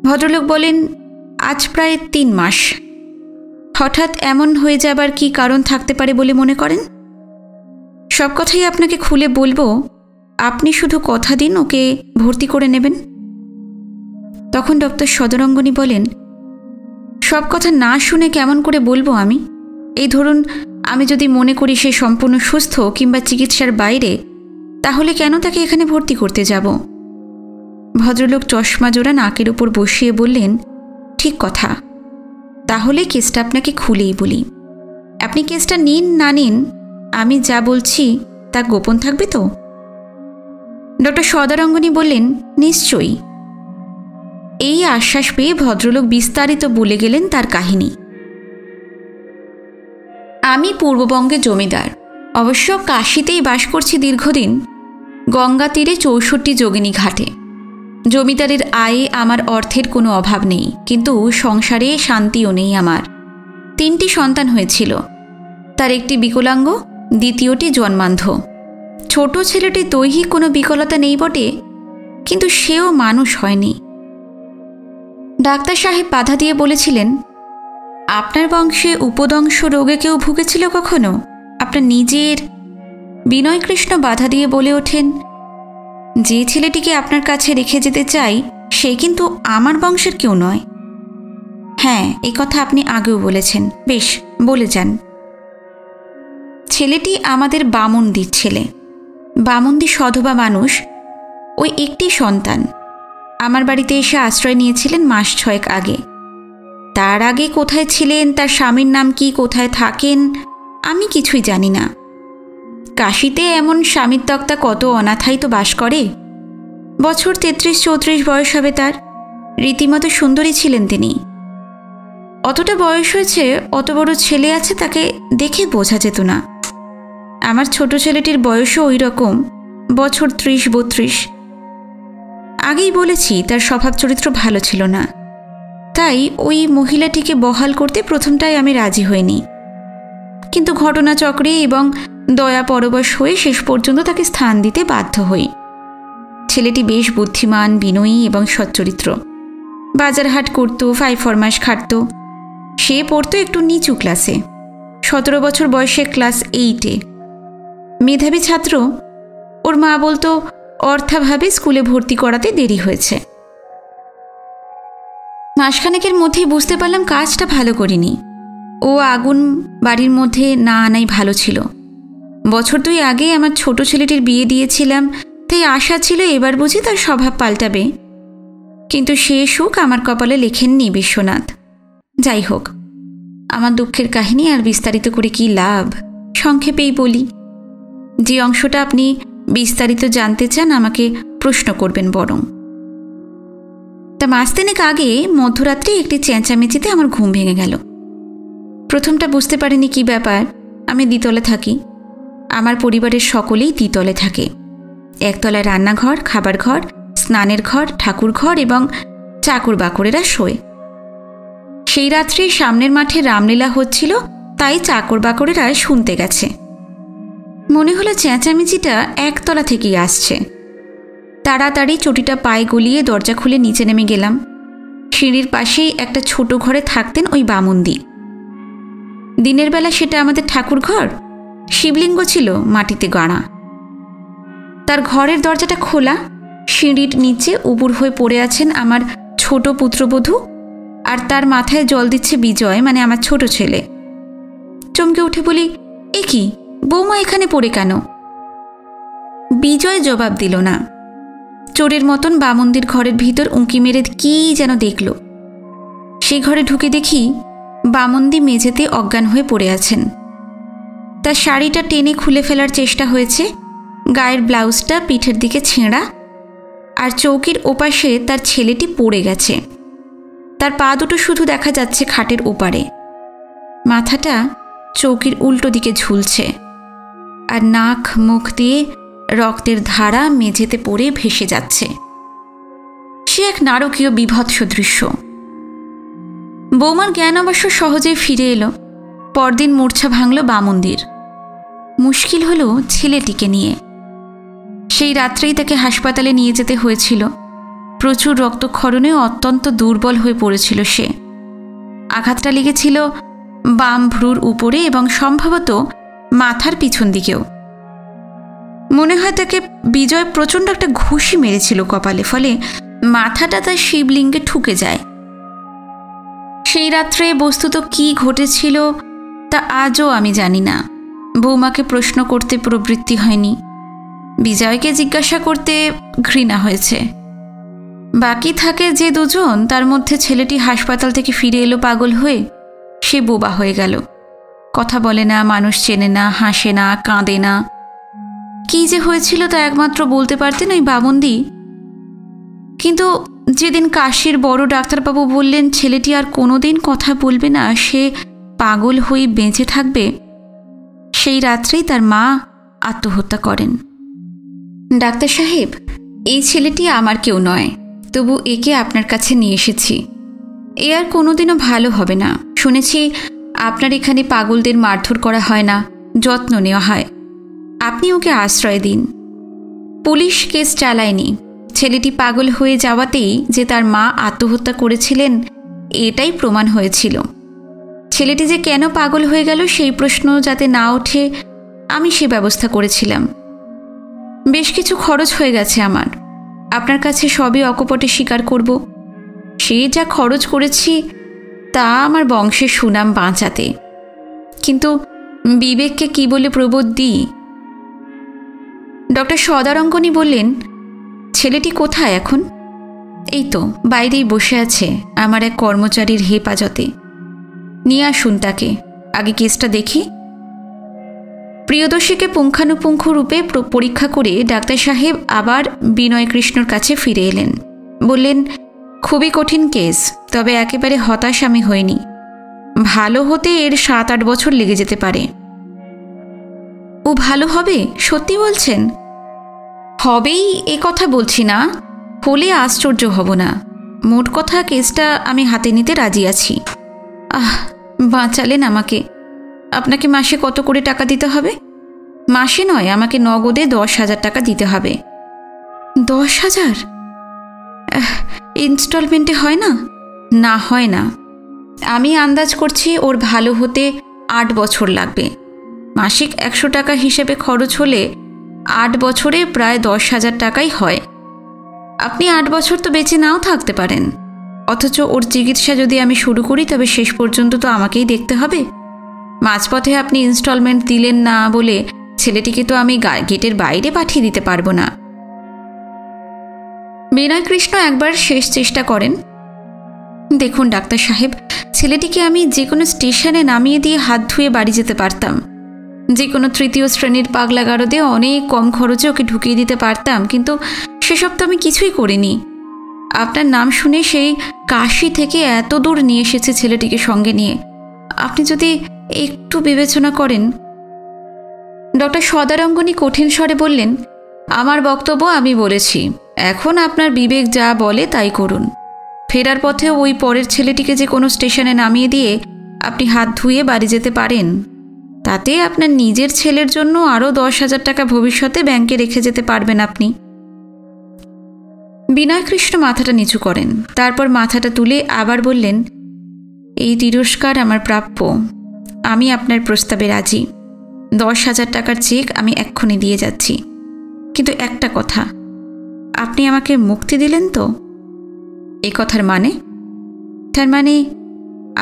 ভদ্রলোক বলেন, আজ প্রায় 3 মাস। হঠাৎ এমন হয়ে যাবার কি কারণ থাকতে পারে বলে মনে করেন? সব কথাই আপনাকে খুলে বলবো, আপনি শুধু কথা দিন ওকে ভর্তি করে নেবেন। তখন ডক্টর সদরাঙ্গনী বলেন, সব কথা না শুনে কেমন করে বলবো আমি? এই ধরুন, আমি যদি মনে করি সে সম্পূর্ণ সুস্থ কিংবা চিকিৎসার বাইরে, তাহলে কেন তাকে এখানে ভর্তি করতে যাব? ভদ্রলোক চশমা জোড়া নাকের উপর বসিয়ে বললেন, ঠিক কথা, তাহলে কেসটা আপনাকে খুলেই বলি। আপনি কেসটা নিন না নিন, আমি যা বলছি তা গোপন থাকবে তো? ডক্টর সদারঙ্গনী বললেন, নিশ্চয়ই। এই আশ্বাস পেয়ে ভদ্রলোক বিস্তারিত বলে গেলেন তার কাহিনী। আমি পূর্ববঙ্গে জমিদার, অবশ্য কাশীতেই বাস করছি দীর্ঘদিন, গঙ্গা তীরে 64 যোগিনী ঘাটে। জমিদারের আয়ে আমার অর্থের কোনো অভাব নেই, কিন্তু সংসারে শান্তিও নেই আমার। 3টি সন্তান হয়েছিল, তার একটি বিকলাঙ্গ, দ্বিতীয়টি জন্মান্ধ। ছোট ছেলেটির দৈহিক কোনো বিকলতা নেই বটে, কিন্তু সেও মানুষ হয়নি। ডাক্তার সাহেব বাধা দিয়ে বলেছিলেন, আপনার বংশে উপদংশ রোগে কেউ ভুগেছিল কখনো? আপনার নিজের? বিনয়কৃষ্ণ বাধা দিয়ে বলে ওঠেন, যে ছেলেটিকে আপনার কাছে রেখে যেতে চাই সে কিন্তু আমার বংশের কেউ নয়। হ্যাঁ, এই কথা আপনি আগেও বলেছেন। বেশ, বলে যান। ছেলেটি আমাদের বামুনদির ছেলে। বামুনদি সধবা মানুষ, ওই একটি সন্তান। আমার বাড়িতে এসে আশ্রয় নিয়েছিলেন মাস 6 আগে। তার আগে কোথায় ছিলেন, তার স্বামীর নাম কি, কোথায় থাকেন, আমি কিছুই জানি না। কাশীতে এমন স্বামীর তক্তা কত অনাথাই তো বাস করে। বছর 33-34 বয়স হবে তার। রীতিমতো সুন্দরী ছিলেন তিনি। অতটা বয়স হয়েছে, অত বড় ছেলে আছে, তাকে দেখে বোঝা যেত না। আমার ছোট ছেলেটির বয়সও ওই রকম, বছর 30-32। আগেই বলেছি তার স্বভাব চরিত্র ভালো ছিল না, তাই ওই মহিলাটিকে বহাল করতে প্রথমটাই আমি রাজি হইনি। কিন্তু ঘটনাচক্রে এবং দয়া পরবশ হয়ে শেষ পর্যন্ত তাকে স্থান দিতে বাধ্য হই। ছেলেটি বেশ বুদ্ধিমান, বিনয়ী এবং সচ্চরিত্র। বাজার হাট করত, 5 ফরমাস খাটত। সে পড়তো একটু নিচু ক্লাসে, 17 বছর বয়সে ক্লাস 8-এ। মেধাবী ছাত্র। ওর মা বলতো অর্থাভাবে স্কুলে ভর্তি করাতে দেরি হয়েছে। মাসখানেকের মধ্যেই বুঝতে পারলাম কাজটা ভালো করিনি। ও আগুন বাড়ির মধ্যে না আনাই ভালো ছিল। বছর 2 আগে আমার ছোট ছেলেটির বিয়ে দিয়েছিলাম, তাই আশা ছিল এবার বুঝি তার স্বভাব পাল্টাবে। কিন্তু সে সুখ আমার কপালে লেখেননি বিশ্বনাথ। যাই হোক, আমার দুঃখের কাহিনী আর বিস্তারিত করে কি লাভ, সংক্ষেপেই বলি। যে অংশটা আপনি বিস্তারিত জানতে চান আমাকে প্রশ্ন করবেন বরং। তা মাস 3 আগে মধ্যরাত্রে একটি চেঁচামেচিতে আমার ঘুম ভেঙে গেল। প্রথমটা বুঝতে পারিনি কি ব্যাপার। আমি দ্বিতলে থাকি, আমার পরিবারের সকলেই দ্বিতলে থাকে। একতলায় রান্নাঘর, খাবার ঘর, স্নানের ঘর, ঠাকুর ঘর এবং চাকর বাকরেরা শোয়। সেই রাত্রে সামনের মাঠে রামলীলা হচ্ছিল, তাই চাকর বাকরেরা শুনতে গেছে। মনে হলো চেঁচামেচিটা একতলা থেকেই আসছে। তাড়াতাড়ি চটিটা পায়ে গলিয়ে দরজা খুলে নিচে নেমে গেলাম। সিঁড়ির পাশেই একটা ছোট ঘরে থাকতেন ওই বামুনদি। দিনের বেলা সেটা আমাদের ঠাকুর ঘর। শিবলিঙ্গ ছিল মাটিতে গাড়া। তার ঘরের দরজাটা খোলা। সিঁড়ির নিচে উপুর হয়ে পড়ে আছেন আমার ছোট পুত্রবধূ, আর তার মাথায় জল দিচ্ছে বিজয়, মানে আমার ছোট ছেলে। চমকে উঠে বলি, এ কি বৌমা, এখানে পড়ে কেন? বিজয় জবাব দিল না। চোরের মতন বামুনদির ঘরের ভিতর উঁকি মেরে কি যেন দেখল। সেই ঘরে ঢুকে দেখি বামুনদি মেঝেতে অজ্ঞান হয়ে পড়ে আছেন। তার শাড়িটা টেনে খুলে ফেলার চেষ্টা হয়েছে, গায়ের ব্লাউজটা পিঠের দিকে ছেঁড়া, আর চৌকির ওপাশে তার ছেলেটি পড়ে গেছে। তার পা দুটো শুধু দেখা যাচ্ছে খাটের ওপারে। মাথাটা চৌকির উল্টো দিকে ঝুলছে, আর নাক মুখ দিয়ে রক্তের ধারা মেঝেতে পড়ে ভেসে যাচ্ছে। সে এক নারকীয় বিভৎস দৃশ্য। বৌমার জ্ঞান অবশ্য সহজেই ফিরে এলো। পরদিন মূর্ছা ভাঙল বামুনদির। মুশকিল হলো ছেলেটিকে নিয়ে। সেই রাত্রেই তাকে হাসপাতালে নিয়ে যেতে হয়েছিল। প্রচুর রক্তক্ষরণে অত্যন্ত দুর্বল হয়ে পড়েছিল সে। আঘাতটা লেগেছিল বাম ভ্রুর উপরে এবং সম্ভবত মাথার পিছন দিকেও। মনে হয় তাকে বিজয় প্রচণ্ড একটা ঘুষি মেরেছিল কপালে, ফলে মাথাটা তার শিবলিঙ্গে ঠুকে যায়। সেই রাত্রে বস্তুত কি ঘটেছিল তা আজও আমি জানি না। বৌমাকে প্রশ্ন করতে প্রবৃত্তি হয়নি। বিজয়কে জিজ্ঞাসা করতে ঘৃণা হয়েছে। বাকি থাকে যে দুজন, তার মধ্যে ছেলেটি হাসপাতাল থেকে ফিরে এলো পাগল হয়ে। সে বোবা হয়ে গেল। কথা বলে না, মানুষ চেনে না, হাসে না, কাঁদে না। কী যে হয়েছিল তা একমাত্র বলতে পারতেন ওই বামুনদি। কিন্তু যেদিন কাশীর বড় ডাক্তারবাবু বললেন ছেলেটি আর কোনোদিন কথা বলবে না, সে পাগল হয়ে বেঁচে থাকবে, সেই রাত্রেই তার মা আত্মহত্যা করেন। ডাক্তার সাহেব, এই ছেলেটি আমার কেউ নয়, তবু একে আপনার কাছে নিয়ে এসেছি। এ আর কোনোদিনও ভালো হবে না। শুনেছি আপনার এখানে পাগলদের মারধর করা হয় না, যত্ন নেওয়া হয়। আপনি ওকে আশ্রয় দিন। পুলিশ কেস চালায়নি। ছেলেটি পাগল হয়ে যাওয়াতেই যে তার মা আত্মহত্যা করেছিলেন এটাই প্রমাণ হয়েছিল। ছেলেটি যে কেন পাগল হয়ে গেল সেই প্রশ্ন যাতে না ওঠে আমি সে ব্যবস্থা করেছিলাম। বেশ কিছু খরচ হয়ে গেছে আমার, আপনার কাছে সবই অকপটে স্বীকার করব। সে যা খরচ করেছি তা আমার বংশের সুনাম বাঁচাতে, কিন্তু বিবেককে কি বলে প্রবোধ দিই? ডক্টর সদারঙ্গনী বললেন, ছেলেটি কোথায় এখন? এই তো বাইরেই বসে আছে আমার এক কর্মচারীর হেফাজতে। নিয়ে আসুন তাকে, আগে কেসটা দেখি। প্রিয়দর্শীকে পুঙ্খানুপুঙ্খ রূপে পরীক্ষা করে ডাক্তার সাহেব আবার বিনয় কৃষ্ণর কাছে ফিরে এলেন। বললেন, খুবই কঠিন কেস, তবে একেবারে হতাশ আমি হইনি। ভালো হতে এর 7-8 বছর লেগে যেতে পারে। ও ভালো হবে সত্যি বলছেন? হবেই এ কথা বলছি না, হলে আশ্চর্য হব না। মোট কথা কেসটা আমি হাতে নিতে রাজি আছি। বাঁচালেন আমাকে। আপনাকে মাসে কত করে টাকা দিতে হবে? মাসে নয়, আমাকে নগদে 10,000 টাকা দিতে হবে। 10,000? ইনস্টলমেন্টে হয় না? না, হয় না। আমি আন্দাজ করছি ওর ভালো হতে 8 বছর লাগবে। মাসিক 100 টাকা হিসেবে খরচ হলে 8 বছরে প্রায় 10,000 টাকাই হয়। আপনি 8 বছর তো বেঁচে নাও থাকতে পারেন, অথচ ওর চিকিৎসা যদি আমি শুরু করি তবে শেষ পর্যন্ত তো আমাকেই দেখতে হবে। মাঝপথে আপনি ইনস্টলমেন্ট দিলেন না বলে ছেলেটিকে তো আমি গেটের বাইরে পাঠিয়ে দিতে পারবো না। বিনয় কৃষ্ণ একবার শেষ চেষ্টা করেন। দেখুন ডাক্তার সাহেব, ছেলেটিকে আমি যে কোনো স্টেশনে নামিয়ে দিয়ে হাত ধুয়ে বাড়ি যেতে পারতাম। যে কোনো 3য় শ্রেণীর পাগলা গারদে অনেক কম খরচে ওকে ঢুকিয়ে দিতে পারতাম, কিন্তু সেসব তো আমি কিছুই করিনি। আপনার নাম শুনে সেই কাশী থেকে এত দূর নিয়ে এসেছে ছেলেটিকে সঙ্গে নিয়ে। আপনি যদি একটু বিবেচনা করেন। ডক্টর সদারঙ্গনী কঠিন স্বরে বললেন, আমার বক্তব্য আমি বলেছি, এখন আপনার বিবেক যা বলে তাই করুন। ফেরার পথে ওই পরের ছেলেটিকে যে কোনো স্টেশনে নামিয়ে দিয়ে আপনি হাত ধুয়ে বাড়ি যেতে পারেন, তাতে আপনার নিজের ছেলের জন্য আরও 10,000 টাকা ভবিষ্যতে ব্যাংকে রেখে যেতে পারবেন আপনি। বিনয়কৃষ্ণ মাথাটা নিচু করেন, তারপর মাথাটা তুলে আবার বললেন, এই তিরস্কার আমার প্রাপ্য। আমি আপনার প্রস্তাবে রাজি। 10,000 টাকার চেক আমি এক্ষুনি দিয়ে যাচ্ছি। কিন্তু একটা কথা, আপনি আমাকে মুক্তি দিলেন তো? এই কথার মানে? তার মানে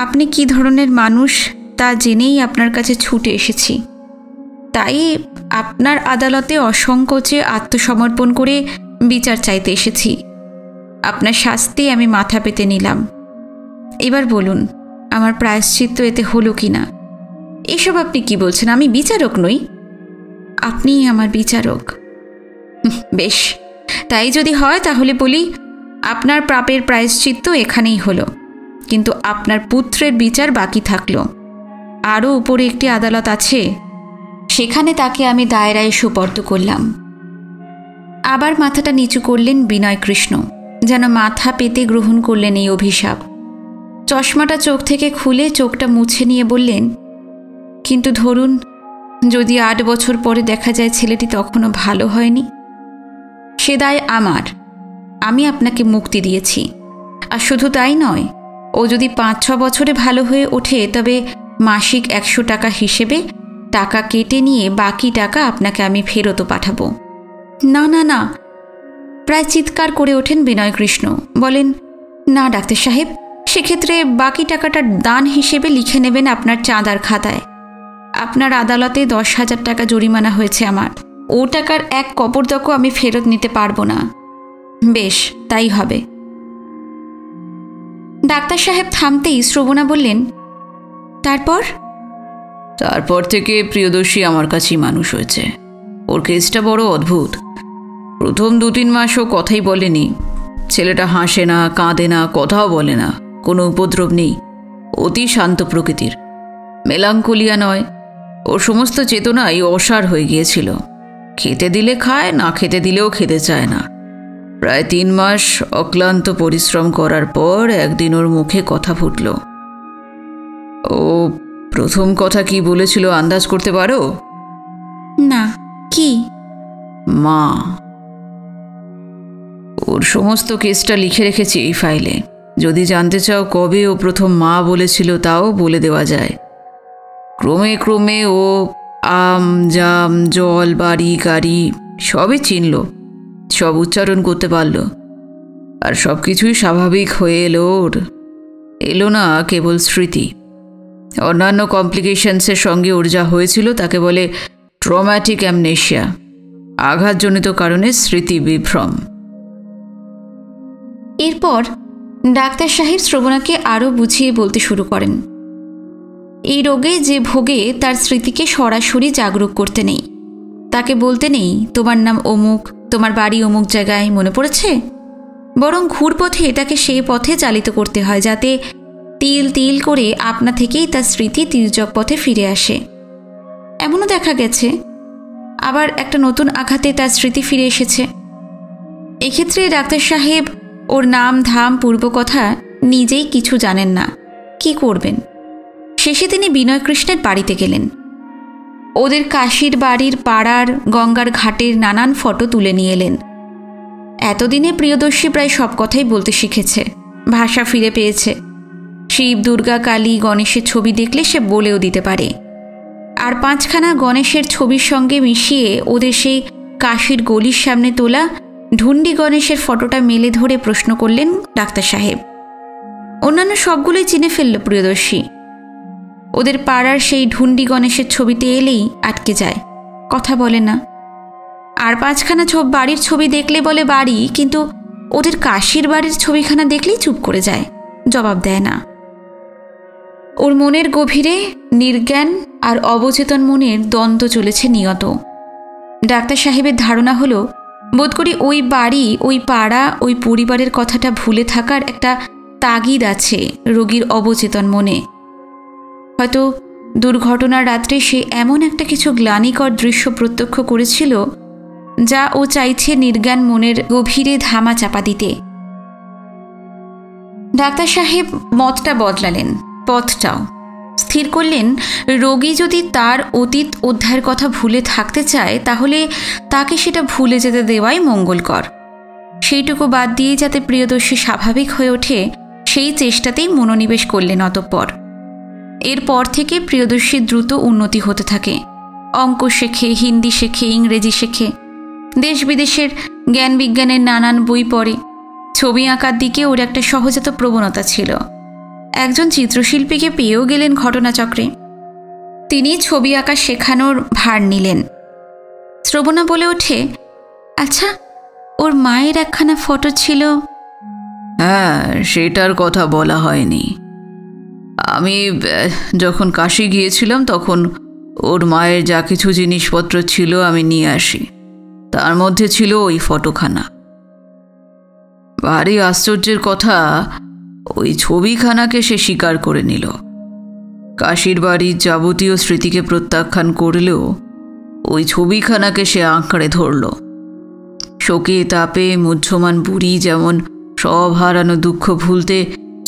আপনি কি ধরনের মানুষ তা জেনেই আপনার কাছে ছুটে এসেছি। তাই আপনার আদালতে অসংকোচে আত্মসমর্পণ করে বিচার চাইতে এসেছি। আপনার শাস্তি আমি মাথা পেতে নিলাম। এবার বলুন, আমার প্রায়শ্চিত্ত এতে হলো কি না? এসব আপনি কি বলছেন? আমি বিচারক নই। আপনিই আমার বিচারক। বেশ, তাই যদি হয় তাহলে বলি, আপনার পাপের প্রায়শ্চিত্ত এখানেই হলো, কিন্তু আপনার পুত্রের বিচার বাকি থাকলো। আরও উপরে একটি আদালত আছে, সেখানে তাকে আমি দায়রায় সুপর্দ করলাম। আবার মাথাটা নিচু করলেন বিনয় কৃষ্ণ, যেন মাথা পেতে গ্রহণ করলেন এই অভিশাপ। চশমাটা চোখ থেকে খুলে চোখটা মুছে নিয়ে বললেন, কিন্তু ধরুন যদি 8 বছর পরে দেখা যায় ছেলেটি তখনও ভালো হয়নি, সে দায় আমার। আমি আপনাকে মুক্তি দিয়েছি। আর শুধু তাই নয়, ও যদি 5-6 বছরে ভালো হয়ে ওঠে তবে মাসিক 100 টাকা হিসেবে টাকা কেটে নিয়ে বাকি টাকা আপনাকে আমি ফেরতও পাঠাবো। না না না, প্রায় চিৎকার করে ওঠেন বিনয় কৃষ্ণ। বলেন, না ডাক্তার সাহেব, সেক্ষেত্রে বাকি টাকাটা দান হিসেবে লিখে নেবেন আপনার চাঁদার খাতায়। আপনার আদালতে 10,000 টাকা জরিমানা হয়েছে আমার। ও টাকার এক কপরদকও আমি ফেরত নিতে পারবো না। বেশ, তাই হবে। ডাক্তার সাহেব থামতেই শ্রবণা বললেন, তারপর থেকে প্রিয়দর্শী আমার কাছেই মানুষ হয়েছে। ও ওর কেসটা বড় অদ্ভুত। প্রথম 2-3 মাস ও কথাই বলেনি। ছেলেটা হাসে না, কাঁদে না, কথাও বলে না, কোনো উপদ্রব নেই, অতি শান্ত প্রকৃতির, মেলাঙ্কোলিয়া নয়। ওর সমস্ত চেতনাই অসাড় হয়ে গিয়েছিল। খেতে দিলে খায়, না খেতে দিলেও খেতে চায় না। প্রায় 3 মাস অক্লান্ত পরিশ্রম করার পর একদিন ওর মুখে কথা ফুটল। ও প্রথম কথা কি বলেছিল আন্দাজ করতে পারো? না। কি? মা। ওর সমস্ত কেসটা লিখে রেখেছি এই ফাইলে। যদি জানতে চাও কবে ও প্রথম মা বলেছিল তাও বলে দেওয়া যায়। ক্রমে ক্রমে ও আম, জাম, জল, বাড়ি, গাড়ি সবই চিনল, সব উচ্চারণ করতে পারল। আর সব কিছুই স্বাভাবিক হয়ে এলো না কেবল স্মৃতি। অন্যান্য কমপ্লিকেশনসের সঙ্গে ওর যা হয়েছিল তাকে বলে ট্রমাটিক অ্যামনেশিয়া, আঘাতজনিত কারণে স্মৃতি বিভ্রম। এরপর ডাক্তার সাহেব শ্রবণাকে আরও বুঝিয়ে বলতে শুরু করেন, এই রোগে যে ভোগে তার স্মৃতিকে সরাসরি জাগরুক করতে নেই। তাকে বলতে নেই তোমার নাম অমুক, তোমার বাড়ি অমুক জায়গায়, মনে পড়েছে? বরং ঘুরপথে তাকে সেই পথে চালিত করতে হয় যাতে তিল তিল করে আপনা থেকেই তার স্মৃতি তির্যক পথে ফিরে আসে। এমনও দেখা গেছে আবার একটা নতুন আঘাতে তার স্মৃতি ফিরে এসেছে। এক্ষেত্রে ডাক্তার সাহেব ওর নাম ধাম পূর্বকথা নিজেই কিছু জানেন না, কি করবেন? শেষে তিনি বিনয়কৃষ্ণের বাড়িতে গেলেন। ওদের কাশির বাড়ির পাড়ার গঙ্গার ঘাটের নানান ফটো তুলে নিয়ে এলেন। এতদিনে প্রিয়দর্শী প্রায় সব কথাই বলতে শিখেছে, ভাষা ফিরে পেয়েছে। শিব, দুর্গা, কালী, গণেশের ছবি দেখলে সে বলেও দিতে পারে। আর 5খানা গণেশের ছবির সঙ্গে মিশিয়ে ওদের সেই কাশির গলির সামনে তোলা ঢুন্ডি গণেশের ফটোটা মেলে ধরে প্রশ্ন করলেন ডাক্তার সাহেব। অন্যান্য সবগুলোই চিনে ফেলল প্রিয়দর্শী। ওদের পাড়ার সেই ঢুন্ডি গণেশের ছবিতে এলেই আটকে যায়, কথা বলে না। আর 5খানা বাড়ির ছবি দেখলে বলে বাড়ি, কিন্তু ওদের কাশির বাড়ির ছবিখানা দেখলেই চুপ করে যায়, জবাব দেয় না। ওর মনের গভীরে নির্জ্ঞান আর অবচেতন মনের দ্বন্দ্ব চলেছে নিয়ত। ডাক্তার সাহেবের ধারণা হলো বোধ করি ওই বাড়ি, ওই পাড়া, ওই পরিবারের কথাটা ভুলে থাকার একটা তাগিদ আছে রোগীর অবচেতন মনে। হয়তো দুর্ঘটনার রাত্রে সে এমন একটা কিছু গ্লানিকর দৃশ্য প্রত্যক্ষ করেছিল যা ও চাইছে নির্জ্ঞান মনের গভীরে ধামা চাপা দিতে। ডাক্তার সাহেব মতটা বদলালেন, পথটাও স্থির করলেন। রোগী যদি তার অতীত অধ্যায়ের কথা ভুলে থাকতে চায় তাহলে তাকে সেটা ভুলে যেতে দেওয়াই মঙ্গলকর। সেইটুকু বাদ দিয়ে যাতে প্রিয়দর্শী স্বাভাবিক হয়ে ওঠে সেই চেষ্টাতেই মনোনিবেশ করলেন। অতঃপর এরপর থেকে প্রিয়দর্শীর দ্রুত উন্নতি হতে থাকে। অঙ্ক শেখে, হিন্দি শেখে, ইংরেজি শেখে, দেশ বিদেশের জ্ঞান বিজ্ঞানের নানান বই পড়ে। ছবি আঁকার দিকে ওর একটা সহজাত প্রবণতা ছিল। একজন চিত্রশিল্পীকে পেয়েও গেলেন ঘটনাচক্রে। তিনি ছবি আঁকা শেখানোর ভার নিলেন। শ্রবণা বলে ওঠে, আচ্ছা ওর মায়ের একখানা ফটো ছিল? হ্যাঁ, সেটার কথা বলা হয়নি। আমি যখন কাশী গিয়েছিলাম তখন ওর মায়ের যা কিছু জিনিসপত্র ছিল আমি নিয়ে আসি, তার মধ্যে ছিল ওই ফটোখানা। ভারী আশ্চর্যের কথা, ওই ছবিখানাকে সে স্বীকার করে নিল। কাশীর বাড়ির যাবতীয় স্মৃতিকে প্রত্যাখ্যান করলেও ওই ছবিখানাকে সে আঁকড়ে ধরল। শোকে তাপে মুহ্যমান বুড়ি যেমন সব হারানো দুঃখ ভুলতে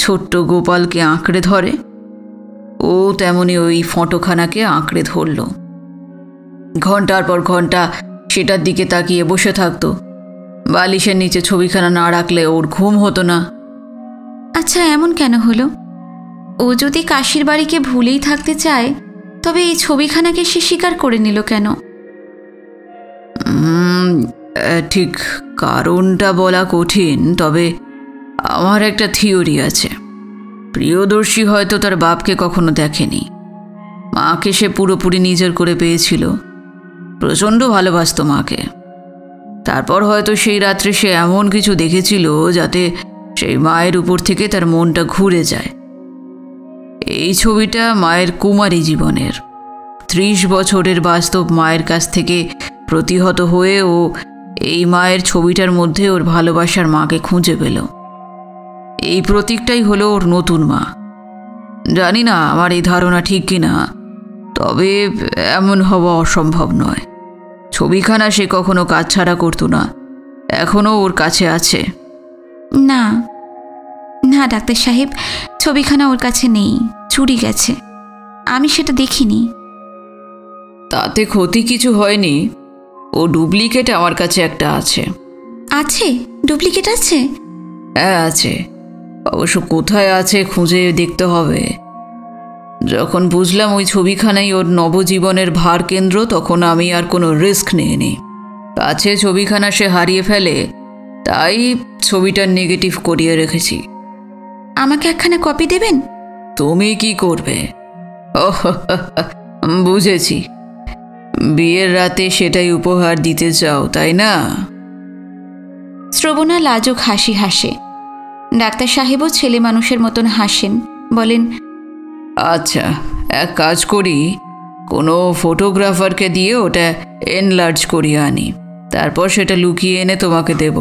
ছোট্ট গোপালকে আঁকড়ে ধরে, ও তেমনি ওই ফটোখানাকে আঁকড়ে ধরল। ঘন্টার পর ঘন্টা সেটার দিকে তাকিয়ে বসে থাকত। বালিশের নিচে ছবিখানা না রাখলে ওর ঘুম হতো না। আচ্ছা, এমন কেন হলো? ও যদি কাশীর বাড়িকে ভুলেই থাকতে চায় তবে এই ছবিখানাকে সে স্বীকার করে নিল কেন? ঠিক কারণটা বলা কঠিন, তবে আমার একটা থিওরি আছে। প্রিয়দর্শী হয়তো তার বাপকে কখনো দেখেনি। মাকে সে পুরোপুরি নিজের করে পেয়েছিল, প্রচণ্ড ভালোবাসত মাকে। তারপর হয়তো সেই রাত্রে সে এমন কিছু দেখেছিল যাতে সেই মায়ের উপর থেকে তার মনটা ঘুরে যায়। এই ছবিটা মায়ের কুমারী জীবনের, 30 বছরের বাস্তব মায়ের কাছ থেকে প্রতিহত হয়ে ও এই মায়ের ছবিটার মধ্যে ওর ভালোবাসার মাকে খুঁজে পেল। এই প্রতীকটাই হলো ওর নতুন মা। জানি না আমার এই ধারণা ঠিক কিনা, তবে এমন হওয়া অসম্ভব নয়। ছবিখানা সে কখনো কাজ ছাড়া করতো না, এখনও ওর কাছে আছে। না না ডাক্তার সাহেব, ছবিখানা ওর কাছে নেই, চুরি গেছে। আমি সেটা দেখিনি। তাতে ক্ষতি কিছু হয়নি। ও ডুপ্লিকেট আমার কাছে একটা আছে। আছে? ডুপ্লিকেট আছে? হ্যাঁ আছে, অবশ্য কোথায় আছে খুঁজে দেখতে হবে। যখন বুঝলাম ওই ছবিখানাই ওর নবজীবনের ভার কেন্দ্র, তখন আমি আর কোনো রিস্ক নিইনি। কাছে ছবিখানা সে হারিয়ে ফেলে, তাই ছবিটার নেগেটিভ করিয়ে রেখেছি। আমাকে একখানা কপি দেবেন? তুমি কি করবে? ওহ, বুঝেছি, বিয়ের রাতে সেটাই উপহার দিতে চাও, তাই না? শ্রবণা লাজুক হাসি হাসে। ডাক্তার সাহেবও ছেলে মানুষের মতন হাসেন, বলেন, আচ্ছা, এক কাজ করি, কোনো ফটোগ্রাফারকে দিয়ে ওটা এনলার্জ করিয়ে আনি, তারপর সেটা লুকিয়ে এনে তোমাকে দেব,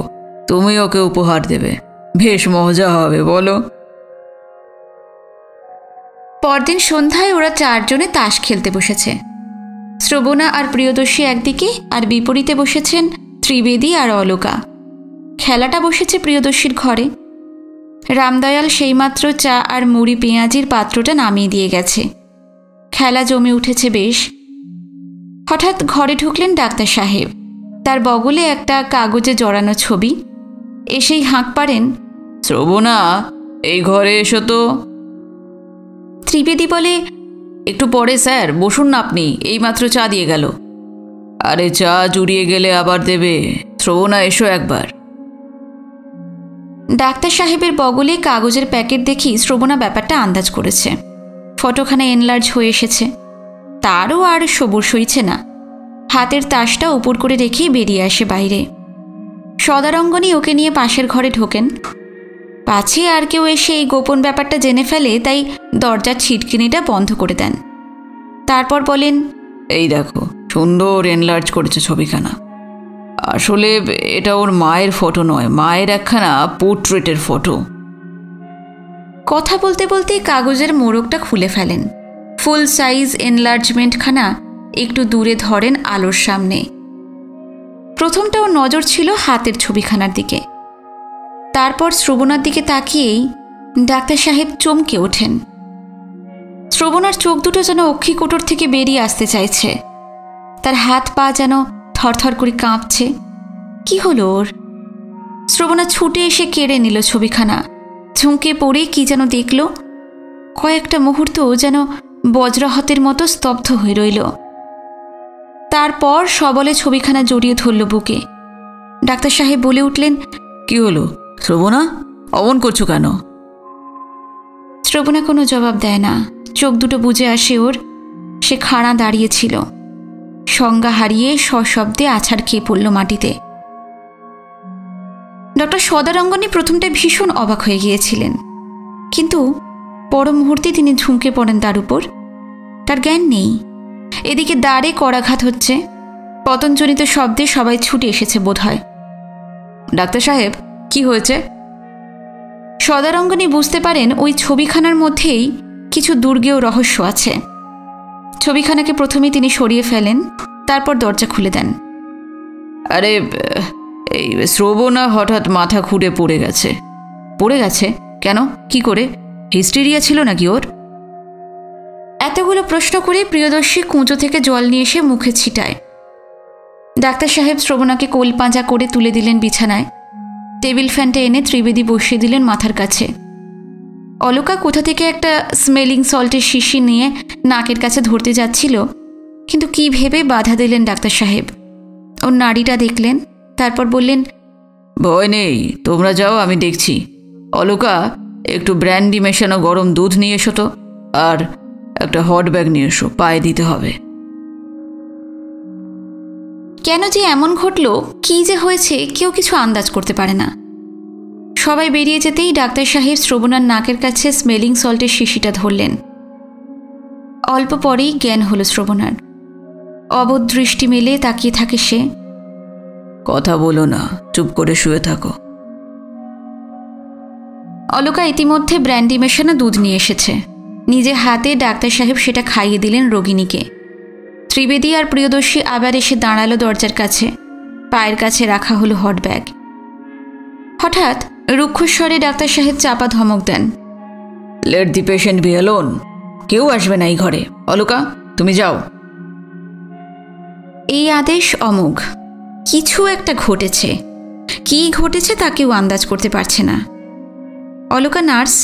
তুমি ওকে উপহার দেবে। বেশ মজা হবে, বলো? পরদিন সন্ধ্যায় ওরা চারজনে তাস খেলতে বসেছে। শ্রবণা আর প্রিয়দর্শী একদিকে, আর বিপরীতে বসেছেন ত্রিবেদী আর অলকা। খেলাটা বসেছে প্রিয়দর্শীর ঘরে। রামদয়াল সেইমাত্র চা আর মুড়ি পেঁয়াজির পাত্রটা নামিয়ে দিয়ে গেছে। খেলা জমে উঠেছে বেশ। হঠাৎ ঘরে ঢুকলেন ডাক্তার সাহেব। তার বগলে একটা কাগজে জড়ানো ছবি। এসেই হাঁক পাড়েন, শ্রবণা, এই ঘরে এসো তো। ত্রিবেদী বলে, একটু পরে স্যার, বসুন না আপনি, এইমাত্র চা দিয়ে গেল। আরে চা জুড়িয়ে গেলে আবার দেবে। শ্রবণা, এসো একবার। ডাক্তার সাহেবের বগলে কাগজের প্যাকেট দেখি শ্রবণা ব্যাপারটা আন্দাজ করেছে। ফটোখানা এনলার্জ হয়ে এসেছে। তারও আর সবুর সইছে না। হাতের তাসটা উপর করে রেখেই বেরিয়ে আসে বাইরে। সদারঙ্গনী ওকে নিয়ে পাশের ঘরে ঢোকেন। পাছে আর কেউ এসে এই গোপন ব্যাপারটা জেনে ফেলে, তাই দরজার ছিটকিনিটা বন্ধ করে দেন। তারপর বলেন, এই দেখো, সুন্দর এনলার্জ করেছে ছবিখানা। আসলে এটা ওর মায়ের ফটো নয়, মায়ের একখানা পোর্ট্রেটের ফটো। কথা বলতে বলতে কাগজের মোড়কটা খুলে ফেলেন। ফুল সাইজ এনলার্জমেন্টখানা একটু দূরে ধরেন আলোর সামনে। প্রথমটা ওর নজর ছিল হাতের ছবিখানার দিকে। তারপর শ্রবণার দিকে তাকিয়েই ডাক্তার সাহেব চমকে ওঠেন। শ্রবণার চোখ দুটো যেন অক্ষিকোটর থেকে বেরিয়ে আসতে চাইছে। তার হাত পা যেন থরথর করে কাঁপছে। কি হলো ওর? শ্রবণা ছুটে এসে কেড়ে নিল ছবিখানা। ঝুঁকে পড়ে কি যেন দেখল। কয়েকটা মুহূর্ত যেন বজ্রাহতের মতো স্তব্ধ হয়ে রইল। তারপর সবলে ছবিখানা জড়িয়ে ধরল বুকে। ডাক্তার সাহেব বলে উঠলেন, কি হলো শ্রবণা, অমন করছো কেন? শ্রবণা কোনো জবাব দেয় না। চোখ দুটো বুজে আসে ওর। সে খাড়া দাঁড়িয়েছিল। সংজ্ঞা হারিয়ে সশব্দে আছাড় খেয়ে পড়ল মাটিতে। ডক্টর সদারঙ্গনী প্রথমটা ভীষণ অবাক হয়ে গিয়েছিলেন, কিন্তু পর মুহূর্তে তিনি ঝুঁকে পড়েন তার উপর। তার জ্ঞান নেই। এদিকে দাঁড়ে করাঘাত হচ্ছে। পতনজনিত শব্দে সবাই ছুটে এসেছে বোধ হয়। ডাক্তার সাহেব, কি হয়েছে? সদারঙ্গনী বুঝতে পারেন ওই ছবিখানার মধ্যেই কিছু দুর্গেয় রহস্য আছে। ছবিখানাকে প্রথমে তিনি সরিয়ে ফেলেন, তারপর দরজা খুলে দেন। আরে, এই শ্রবণা হঠাৎ মাথা খুঁড়ে পড়ে গেছে। পড়ে গেছে কেন? কি করে? হিস্টেরিয়া ছিল নাকি ওর? এতগুলো প্রশ্ন করে প্রিয়দর্শী কুঁজো থেকে জল নিয়ে এসে মুখে ছিটায়। ডাক্তার সাহেব শ্রবণাকে কোল পাঁজা করে তুলে দিলেন বিছানায়। টেবিল ফ্যানটা এনে ত্রিবেদী বসিয়ে দিলেন মাথার কাছে। অলকা কোথা থেকে একটা স্মেলিং সল্টের শিশি নিয়ে নাকের কাছে ধরতে যাচ্ছিল, কিন্তু কি ভেবে বাধা দিলেন ডাক্তার সাহেব। ওর নাড়িটা দেখলেন, তারপর বললেন, ভয় নেই, তোমরা যাও, আমি দেখছি। অলকা, একটু ব্র্যান্ডি মেশানো গরম দুধ নিয়ে এসো তো, আর একটা হট ব্যাগ নিয়ে এসো, পায়ে দিতে হবে। কেন যে এমন ঘটল, কি যে হয়েছে, কেউ কিছু আন্দাজ করতে পারে না। সবাই বেরিয়ে যেতেই ডাক্তার সাহেব শ্রবণার নাকের কাছে স্মেলিং সল্টের শিশিটা ধরলেন। অল্প পরেই জ্ঞান হলো শ্রবণার। অবোধ দৃষ্টি মেলে তাকিয়ে থাকে সে। কথা বলো না, চুপ করে শুয়ে থাকো। অলকা ইতিমধ্যে ব্র্যান্ডি মেশানো দুধ নিয়ে এসেছে। নিজে হাতে ডাক্তার সাহেব সেটা খাইয়ে দিলেন রোগিণীকে। ত্রিবেদী আর প্রিয়দর্শী আবার এসে দাঁড়ালো দরজার কাছে। পায়ের কাছে রাখা হলো হট ব্যাগ। হঠাৎ রুক্ষস্বরে ডাক্তার সাহেব চাপা ধমক দেন, let the patient be alone. কেউ আসবে না এই ঘরে। অলকা, তুমি যাও। এই আদেশ অমোঘ। কিছু একটা ঘটেছে। কি ঘটেছে তা কেউ আন্দাজ করতে পারছে না। অলকা নার্স,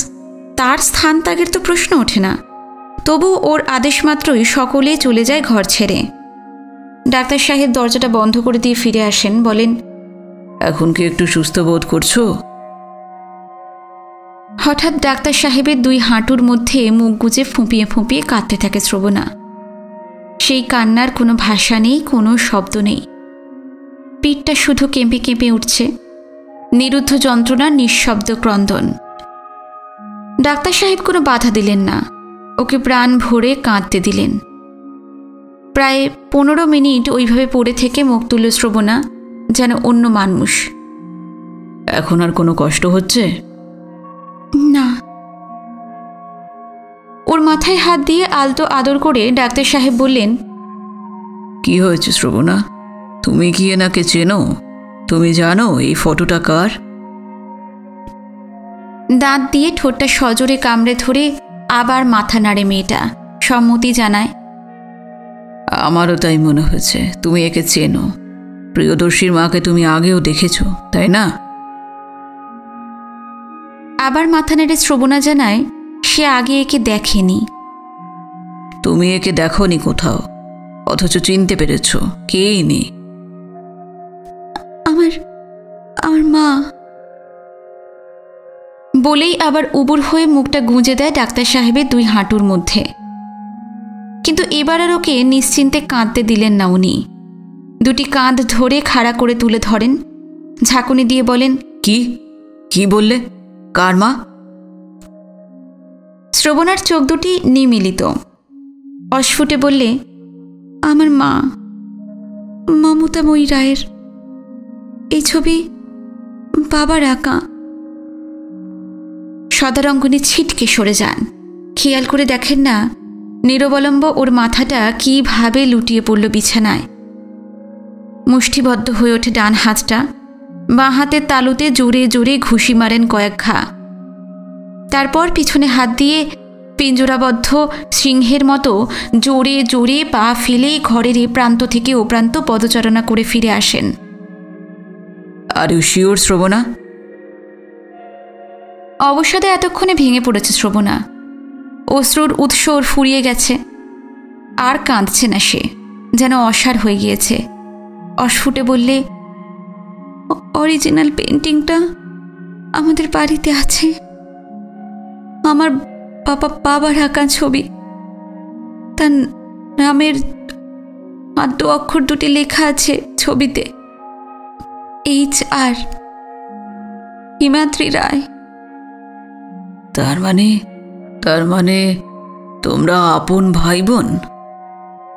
তার স্থান ত্যাগের তো প্রশ্ন ওঠে না। তবু ওর আদেশ মাত্রই সকলে চলে যায় ঘর ছেড়ে। ডাক্তার সাহেব দরজাটা বন্ধ করে দিয়ে ফিরে আসেন, বলেন, এখন কি একটু সুস্থ বোধ করছো? হঠাৎ ডাক্তার সাহেবের দুই হাঁটুর মধ্যে মুখ গুজে ফুঁপিয়ে ফুঁপিয়ে কাঁদতে থাকে শ্রবণা। সেই কান্নার কোনো ভাষা নেই, কোনো শব্দ নেই। পিঠটা শুধু কেঁপে কেঁপে উঠছে, নিরুদ্ধ যন্ত্রণার নিঃশব্দ ক্রন্দন। ডাক্তার সাহেব কোনো বাধা দিলেন না, ওকে প্রাণ ভরে কাঁদতে দিলেন। প্রায় 15 মিনিট ওইভাবে পড়ে থেকে মুখ তুলল শ্রবণা, যেন অন্য মানুষ। এখন আর কোনো কষ্ট হচ্ছে না। ওর মাথায় হাত দিয়ে আলতো আদর করে ডাক্তার সাহেব বললেন, কি হয়েছে শ্রবণা? তুমি কি এনাকে চেনো? তুমি জানো এই ফটোটা কার? দাঁত দিয়ে ঠোঁটটা সজোরে কামড়ে ধরে আবার মাথা নাড়ে মেয়েটা, সম্মতি জানায়। আমারও তাই মনে হয়েছে তুমি একে চেনো। প্রিয়দর্শীর মাকে তুমি আগেও দেখেছো, তাই না? আবার মাথা নেড়ে শ্রবণা জানায় সে আগে একে দেখেনি। তুমি একে দেখোনি কোথাও, অথচ চিনতে পেরেছ কে ইনি? আমার মা। বলেই আবার উবুর হয়ে মুখটা গুঁজে দেয় ডাক্তার সাহেবের দুই হাঁটুর মধ্যে। কিন্তু এবার আর ওকে নিশ্চিন্তে কাঁদতে দিলেন না উনি। দুটি কাঁধ ধরে খাড়া করে তুলে ধরেন, ঝাঁকুনি দিয়ে বলেন, কি কি বললে? কার মা? শ্রবণার চোখ দুটি নিমিলিত। অস্ফুটে বললে, আমার মা, মমতাময়ী রায়ের। এই ছবি বাবার আঁকা। সদারঙ্গনী ছিটকে সরে যান। খেয়াল করে দেখেন না নিরবলম্ব ওর মাথাটা কিভাবে লুটিয়ে পড়ল বিছানায়। মুষ্টিবদ্ধ হয়ে ওঠে ডান হাতটা, বাঁ হাতের তালুতে জোরে জোরে ঘুষি মারেন কয়েক ঘা। তারপর পিছনে হাত দিয়ে পিঞ্জরাবদ্ধ সিংহের মতো জোরে জোরে পা ফেলে ঘরের এ প্রান্ত থেকে ও প্রান্ত পদচারণা করে ফিরে আসেন। Are you sure Srabana? অবসাদে এতক্ষণে ভেঙে পড়েছে শ্রবণা। অশ্রুর উৎস ওর ফুরিয়ে গেছে। আর কাঁদছে না সে, যেন অসাড় হয়ে গিয়েছে। অস্ফুটে বললে, অরিজিনাল পেন্টিংটা আমাদের বাড়িতে আছে। আমার বাবার আঁকা ছবি। তার নামের আদ্য অক্ষর দুটি লেখা আছে ছবিতে, HR, হিমাদ্রি রায়। তার মানে তোমরা আপন ভাই বোন?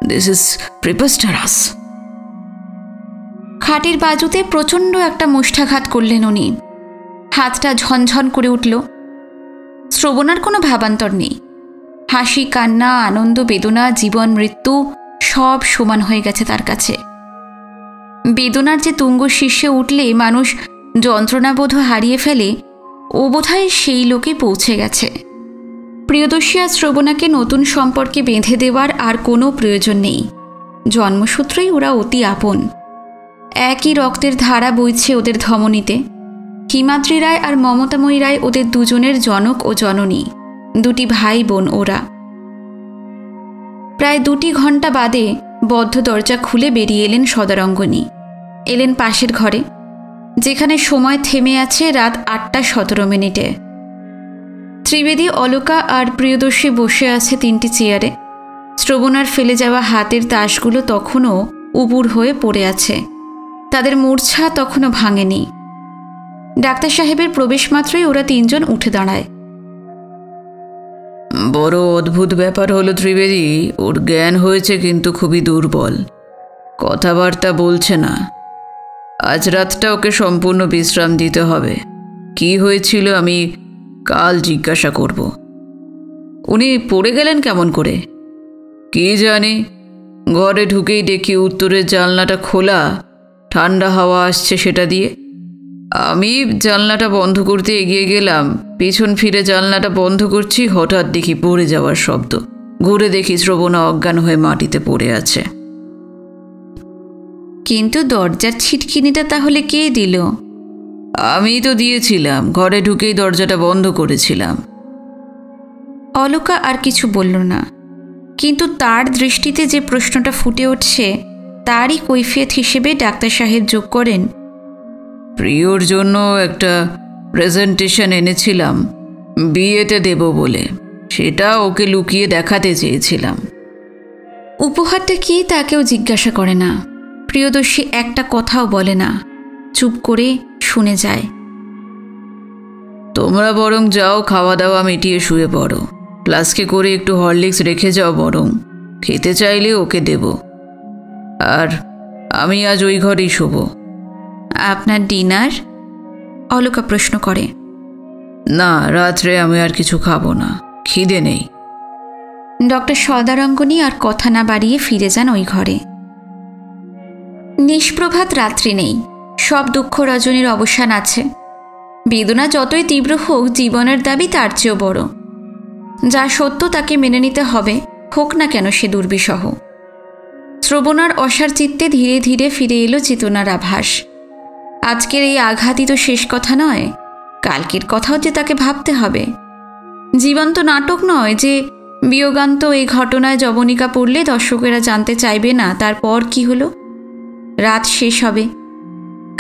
This is preposterous. খাটের বাজুতে প্রচণ্ড একটা মুষ্ঠাঘাত করলেন উনি। হাতটা ঝনঝন করে উঠল। শ্রবণার কোনো ভাবান্তর নেই। হাসি, কান্না, আনন্দ, বেদনা, জীবন, মৃত্যু সব সমান হয়ে গেছে তার কাছে। বেদনার যে তুঙ্গ শীর্ষে উঠলে মানুষ যন্ত্রণাবোধ হারিয়ে ফেলে, ও বোধহয় সেই লোকে পৌঁছে গেছে। প্রিয়দর্শী আর শ্রবণাকে নতুন সম্পর্কে বেঁধে দেওয়ার আর কোনো প্রয়োজন নেই। জন্মসূত্রেই ওরা অতি আপন। একই রক্তের ধারা বইছে ওদের ধমনীতে। হিমাদ্রি রায় আর মমতাময়ী রায় ওদের দুজনের জনক ও জননী, দুটি ভাই বোন ওরা। প্রায় 2 ঘন্টা বাদে বদ্ধ দরজা খুলে বেরিয়ে এলেন সদারঙ্গনী। এলেন পাশের ঘরে, যেখানে সময় থেমে আছে রাত 8:17। ত্রিবেদী, অলকা আর প্রিয়দর্শী বসে আছে 3টি চেয়ারে। শ্রবণার ফেলে যাওয়া হাতের তাসগুলো তখনও উপুর হয়ে পড়ে আছে। তাদের মূর্ছা তখনও ভাঙেনি। ডাক্তার সাহেবের প্রবেশ মাত্রই ওরা 3 জন উঠে দাঁড়ায়। বড় অদ্ভুত ব্যাপার হলো ত্রিবেদী, ওর জ্ঞান হয়েছে কিন্তু খুবই দুর্বল। কথাবার্তা বলছে না। আজ রাতটা ওকে সম্পূর্ণ বিশ্রাম দিতে হবে। কি হয়েছিল আমি কাল জিজ্ঞাসা করব। উনি পড়ে গেলেন কেমন করে? কি জানি, ঘরে ঢুকেই দেখি উত্তরের জানলাটা খোলা, ঠান্ডা হাওয়া আসছে সেটা দিয়ে। আমি জানলাটা বন্ধ করতে এগিয়ে গেলাম, পিছন ফিরে জানলাটা বন্ধ করছি, হঠাৎ দেখি পড়ে যাওয়ার শব্দ। ঘুরে দেখি শ্রবণা অজ্ঞান হয়ে মাটিতে পড়ে আছে। কিন্তু দরজার ছিটকিনিটা তাহলে কে দিল? আমি তো দিয়েছিলাম, ঘরে ঢুকেই দরজাটা বন্ধ করেছিলাম। অলকা আর কিছু বলল না, কিন্তু তার দৃষ্টিতে যে প্রশ্নটা ফুটে উঠছে তারই কৈফিয়ত হিসেবে ডাক্তার সাহেব যোগ করেন, প্রিয়র জন্য একটা প্রেজেন্টেশন এনেছিলাম বিয়েতে দেব বলে, সেটা ওকে লুকিয়ে দেখাতে চেয়েছিলাম। উপহারটা কি তা কেউ জিজ্ঞাসা করে না। প্রিয়দর্শী একটা কথাও বলে না, চুপ করে শুনে যায়। তোমরা বরং যাও, খাওয়া দাওয়া মিটিয়ে শুয়ে পড়ো। ফ্লাস্কে করে একটু হরলিক্স রেখে যাও, বরং খেতে চাইলে ওকে দেব। আর আমি আজ ওই ঘরেই শোব। আপনার ডিনার? অলকা প্রশ্ন করে। না, রাত্রে আমি আর কিছু খাবো না, খিদে নেই। ডক্টর সদারঙ্গনী আর কথা না বাড়িয়ে ফিরে যান ওই ঘরে। নিষ্প্রভাত রাত্রি নেই, সব দুঃখ রজনীর অবসান আছে। বেদনা যতই তীব্র হোক, জীবনের দাবি তার চেয়েও বড়। যা সত্য তাকে মেনে নিতে হবে, হোক না কেন সে দুর্বিষহ। শ্রবণার অসার চিত্তে ধীরে ধীরে ফিরে এলো চেতনার আভাস। আজকের এই আঘাতই তো শেষ কথা নয়, কালকের কথাও যে তাকে ভাবতে হবে। জীবন্ত নাটক নয় যে বিয়োগান্ত এই ঘটনায় জবনিকা পড়লে দর্শকেরা জানতে চাইবে না তারপর কি হলো। রাত শেষ হবে,